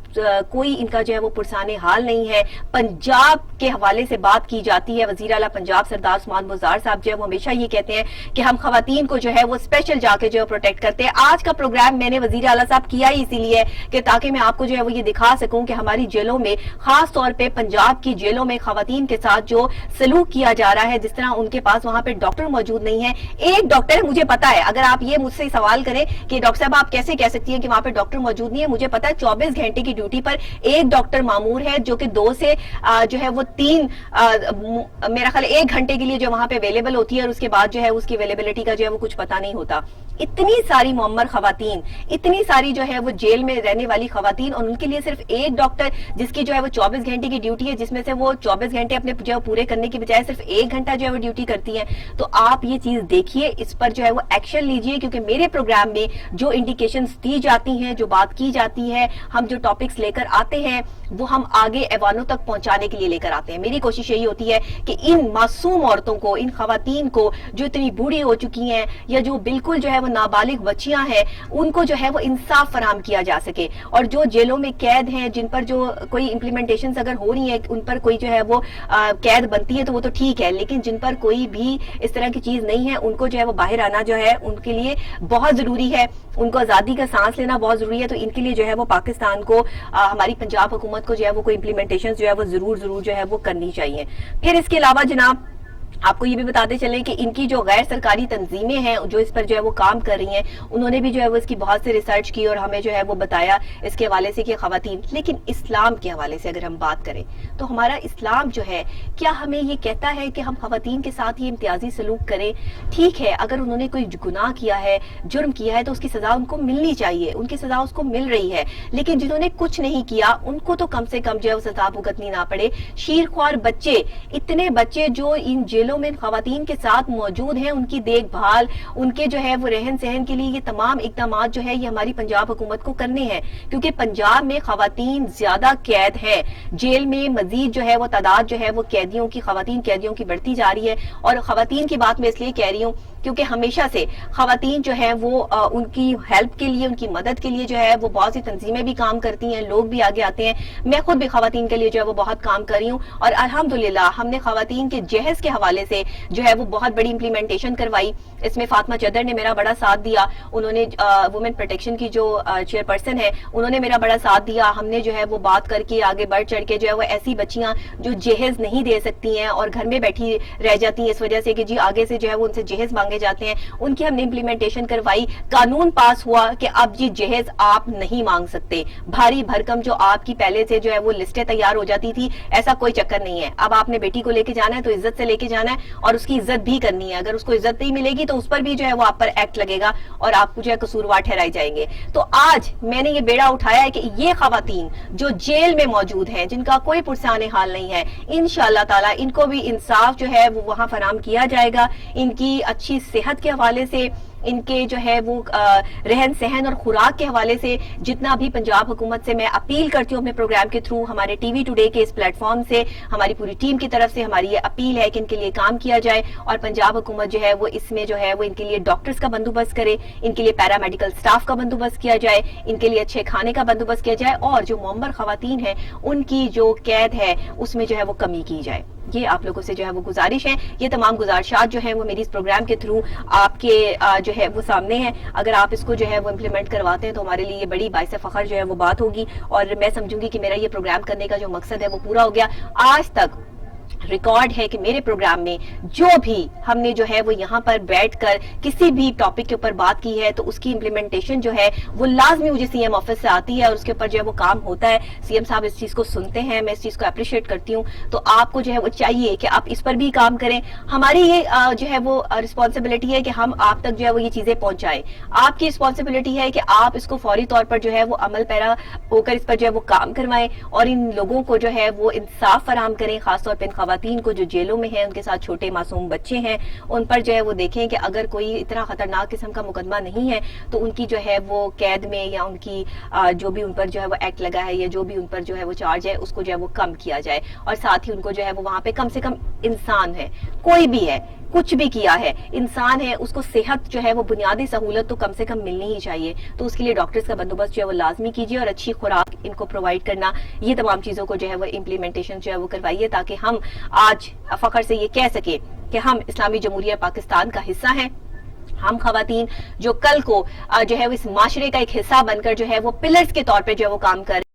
کوئی ان کا جو ہے وہ پرسان حال نہیں ہے. پنجاب کے حوالے سے بات کی جاتی ہے, وزیر اعلیٰ پنجاب سردار عثمان بزدار صاحب جو ہے وہ ہمیشہ یہ کہتے ہیں کہ ہم خواتین کو جو ہے وہ اسپیشل جا کے جو ہے پروٹیکٹ کرتے ہیں. آج کا پروگرام میں نے وزیر اعلیٰ صاحب کیا ہی اسی لیے کہ تاکہ میں آپ کو جو ہے وہ یہ دکھا سکوں کہ ہماری جیلوں میں خاص طور پہ پنجاب کی جیلوں میں خواتین کے ساتھ جو سلوک کیا جا رہا ہے، جس طرح ان کے پاس وہاں پہ ڈاکٹر موجود نہیں ہے. ایک ڈاکٹر ہے، مجھے پتا ہے، اگر آپ یہ مجھ سے سوال کریں کہ ڈاکٹر صاحب آپ کیسے کہہ سکتی ہیں کہ وہاں پہ ڈاکٹر موجود نہیں ہے، مجھے پتا ہے 24 گھنٹے کی ڈیوٹی پر ایک ڈاکٹر مامور ہے جو کہ 2 سے جو ہے وہ 3 میرا خیال 1 گھنٹے کے لیے جو وہاں پہ اویلیبل ہوتی ہے، اور اس کے بعد جو ہے اس کی اویلیبلٹی کا جو ہے وہ کچھ پتا نہیں ہوتا. اتنی ساری معمر خواتین، اتنی ساری جو ہے وہ جیل میں رہنے والی خواتین، اور ان کے لیے صرف ایک ڈاکٹر جس کی جو ہے وہ 24 گھنٹے کی ڈیوٹی ہے، جس میں سے وہ 24 گھنٹے اپنے جو ہے پورے کرنے کی بجائے صرف 1 گھنٹہ جو ہے وہ ڈیوٹی کرتی ہیں. تو آپ یہ چیز دیکھیے، اس پر جو ہے وہ ایکشن لیجئے، کیونکہ میرے پروگرام میں جو انڈیکیشنز دی جاتی ہیں، جو بات کی جاتی ہے، ہم جو ٹاپکس لے کر آتے ہیں وہ ہم آگے ایوانوں تک پہنچانے کے لیے لے کر آتے ہیں. میری کوشش یہی ہوتی ہے کہ ان معصوم عورتوں کو، ان خواتین کو جو اتنی بوڑھی ہو چکی ہیں یا جو بالکل جو ہے وہ نابالغ بچیاں ہیں، ان کو جو ہے وہ انصاف فراہم کیا جا سکے. اور جو جیلوں میں قید ہیں، جن پر جو کوئی امپلیمنٹیشنز اگر ہو رہی ہیں، ان پر کوئی جو ہے وہ قید بنتی ہے تو وہ تو ٹھیک ہے، لیکن جن پر کوئی بھی اس طرح کی چیز نہیں ہے، ان کو جو ہے وہ باہر آنا جو ہے ان کے لیے بہت ضروری ہے. ان کو آزادی کا سانس لینا بہت ضروری ہے. تو ان کے لیے جو ہے وہ پاکستان کو، ہماری پنجاب حکومت کو جو ہے وہ کوئی امپلیمنٹیشن جو ہے وہ ضرور جو ہے وہ کرنی چاہیے. پھر اس کے علاوہ جناب آپ کو یہ بھی بتاتے چلیں کہ ان کی جو غیر سرکاری تنظیمیں ہیں جو اس پر جو ہے وہ کام کر رہی ہیں، انہوں نے بھی جو ہے وہ اس کی بہت سے ریسرچ کی اور ہمیں جو ہے وہ بتایا اس کے حوالے سے کہ خواتین. لیکن اسلام کے حوالے سے اگر ہم بات کریں تو ہمارا اسلام جو ہے، کیا ہمیں یہ کہتا ہے کہ ہم خواتین کے ساتھ یہ امتیازی سلوک کریں؟ ٹھیک ہے، اگر انہوں نے کوئی گناہ کیا ہے، جرم کیا ہے، تو اس کی سزا ان کو ملنی چاہیے، ان کی سزا اس کو مل رہی ہے. لیکن جنہوں نے کچھ نہیں کیا ان کو تو کم سے کم جو ہے وہ سزا بھگتنی نہ پڑے. شیرخوار بچے، اتنے بچے جو ان جیلوں میں خواتین کے ساتھ موجود ہیں، ان کی دیکھ بھال، ان کے جو ہے وہ رہن سہن کے لیے یہ تمام اقدامات جو ہے یہ ہماری پنجاب حکومت کو کرنے ہیں. کیونکہ پنجاب میں خواتین زیادہ قید ہیں، جیل میں مزید جو ہے وہ تعداد جو ہے وہ خواتین قیدیوں کی بڑھتی جا رہی ہے. اور خواتین کی بات میں اس لیے کہہ رہی ہوں کیونکہ ہمیشہ سے خواتین جو ہیں وہ ان کی ہیلپ کے لیے، ان کی مدد کے لیے جو ہے وہ بہت سی تنظیمیں بھی کام کرتی ہیں، لوگ بھی آگے آتے ہیں. میں خود بھی خواتین کے لیے جو ہے وہ بہت کام کر رہی ہوں، اور الحمدللہ ہم نے خواتین کے جہیز کے حوالے سے جو ہے وہ بہت بڑی امپلیمنٹیشن کروائی. اس میں فاطمہ چدر نے میرا بڑا ساتھ دیا، انہوں نے وومن پروٹیکشن کی جو چیئر پرسن ہے انہوں نے میرا بڑا ساتھ دیا. ہم نے جو ہے وہ بات کر کے آگے بڑھ چڑھ کے جو ہے وہ ایسی بچیاں جو جہیز نہیں دے سکتی ہیں اور گھر میں بیٹھی رہ جاتی ہیں اس وجہ سے کہ جی آگے سے جو ہے وہ ان سے جہیز مانگے جاتے ہیں، ان کی ہم نے امپلیمنٹیشن کروائی. قانون پاس ہوا کہ اب جی جہیز آپ نہیں مانگ سکتے. بھاری بھرکم جو آپ کی پہلے سے جو ہے وہ لسٹیں تیار ہو جاتی تھی، ایسا کوئی چکر نہیں ہے. اب آپ نے بیٹی کو لے کے جانا ہے تو عزت سے لے کے جانا ہے اور اس کی عزت بھی کرنی ہے. اگر اس کو عزت نہیں ملے گی تو اس پر بھی جو ہے وہ آپ پر ایکٹ لگے گا اور آپ کو جو ہے قصوروار ٹھہرائے جائیں گے. تو آج میں نے یہ بیڑا اٹھایا ہے کہ یہ خواتین جو جیل میں موجود ہیں، جن کا کوئی پرسان حال نہیں ہے، انشاءاللہ تعالی ان کو بھی انصاف جو ہے وہ وہاں فراہم کیا جائے گا. ان کی اچھی صحت کے حوالے سے، ان کے جو ہے وہ رہن سہن اور خوراک کے حوالے سے جتنا بھی پنجاب حکومت سے میں اپیل کرتی ہوں اپنے پروگرام کے تھرو، ہمارے ٹی وی ٹوڈے کے اس پلیٹ فارم سے ہماری پوری ٹیم کی طرف سے ہماری یہ اپیل ہے کہ ان کے لیے کام کیا جائے. اور پنجاب حکومت جو ہے وہ اس میں جو ہے وہ ان کے لیے ڈاکٹرز کا بندوبست کرے، ان کے لیے پیرامیڈیکل سٹاف کا بندوبست کیا جائے، ان کے لیے اچھے کھانے کا بندوبست کیا جائے، اور جو معمر خواتین ہیں ان کی جو قید ہے اس میں جو ہے وہ کمی کی جائے. یہ آپ لوگوں سے جو ہے وہ گزارش ہے. یہ تمام گزارشات جو ہیں وہ میری اس پروگرام کے تھرو آپ کے جو ہے وہ سامنے ہیں. اگر آپ اس کو جو ہے وہ امپلیمنٹ کرواتے ہیں تو ہمارے لیے یہ بڑی باعث فخر جو ہے وہ بات ہوگی، اور میں سمجھوں گی کہ میرا یہ پروگرام کرنے کا جو مقصد ہے وہ پورا ہو گیا. آج تک ریکارڈ ہے کہ میرے پروگرام میں جو بھی ہم نے جو ہے وہ یہاں پر بیٹھ کر کسی بھی ٹاپک کے اوپر بات کی ہے تو اس کی امپلیمنٹیشن جو ہے وہ لازمی مجھے سی ایم آفس سے آتی ہے اور اس کے اوپر جو ہے وہ کام ہوتا ہے. سی ایم صاحب اس چیز کو سنتے ہیں، میں اس چیز کو اپریشیٹ کرتی ہوں. تو آپ کو جو ہے وہ چاہیے کہ آپ اس پر بھی کام کریں. ہماری یہ جو ہے وہ رسپانسبلٹی ہے کہ ہم آپ تک جو ہے وہ یہ چیزیں پہنچائیں. آپ کی رسپانسبلٹی ہے کہ آپ اس کو فوری طور پر جو ہے وہ عمل پیرا ہو کر اس پر جو ہے وہ کام کروائیں اور ان لوگوں کو جو ہے وہ انصاف فراہم کریں. خاص طور پہ خواتین کو جو جیلوں میں ہیں، ان کے ساتھ چھوٹے معصوم بچے ہیں، ان پر جو ہے وہ دیکھیں کہ اگر کوئی اتنا خطرناک قسم کا مقدمہ نہیں ہے تو ان کی جو ہے وہ قید میں یا ان کی جو بھی ان پر جو ہے وہ ایکٹ لگا ہے یا جو بھی ان پر جو ہے وہ چارج ہے اس کو جو ہے وہ کم کیا جائے. اور ساتھ ہی ان کو جو ہے وہ وہاں پہ کم سے کم انسان ہے، کوئی بھی ہے، کچھ بھی کیا ہے، انسان ہے، اس کو صحت جو ہے وہ بنیادی سہولت تو کم سے کم ملنی ہی چاہیے. تو اس کے لیے ڈاکٹرز کا بندوبست جو ہے وہ لازمی کیجیے اور اچھی خوراک ان کو پرووائڈ کرنا، یہ تمام چیزوں کو جو ہے وہ امپلیمنٹیشن جو ہے وہ کروائیے تاکہ ہم آج فخر سے یہ کہہ سکیں کہ ہم اسلامی جمہوریہ پاکستان کا حصہ ہیں. ہم خواتین جو کل کو جو ہے اس معاشرے کا ایک حصہ بن کر جو ہے وہ پلرز کے طور پہ جو ہے وہ کام کر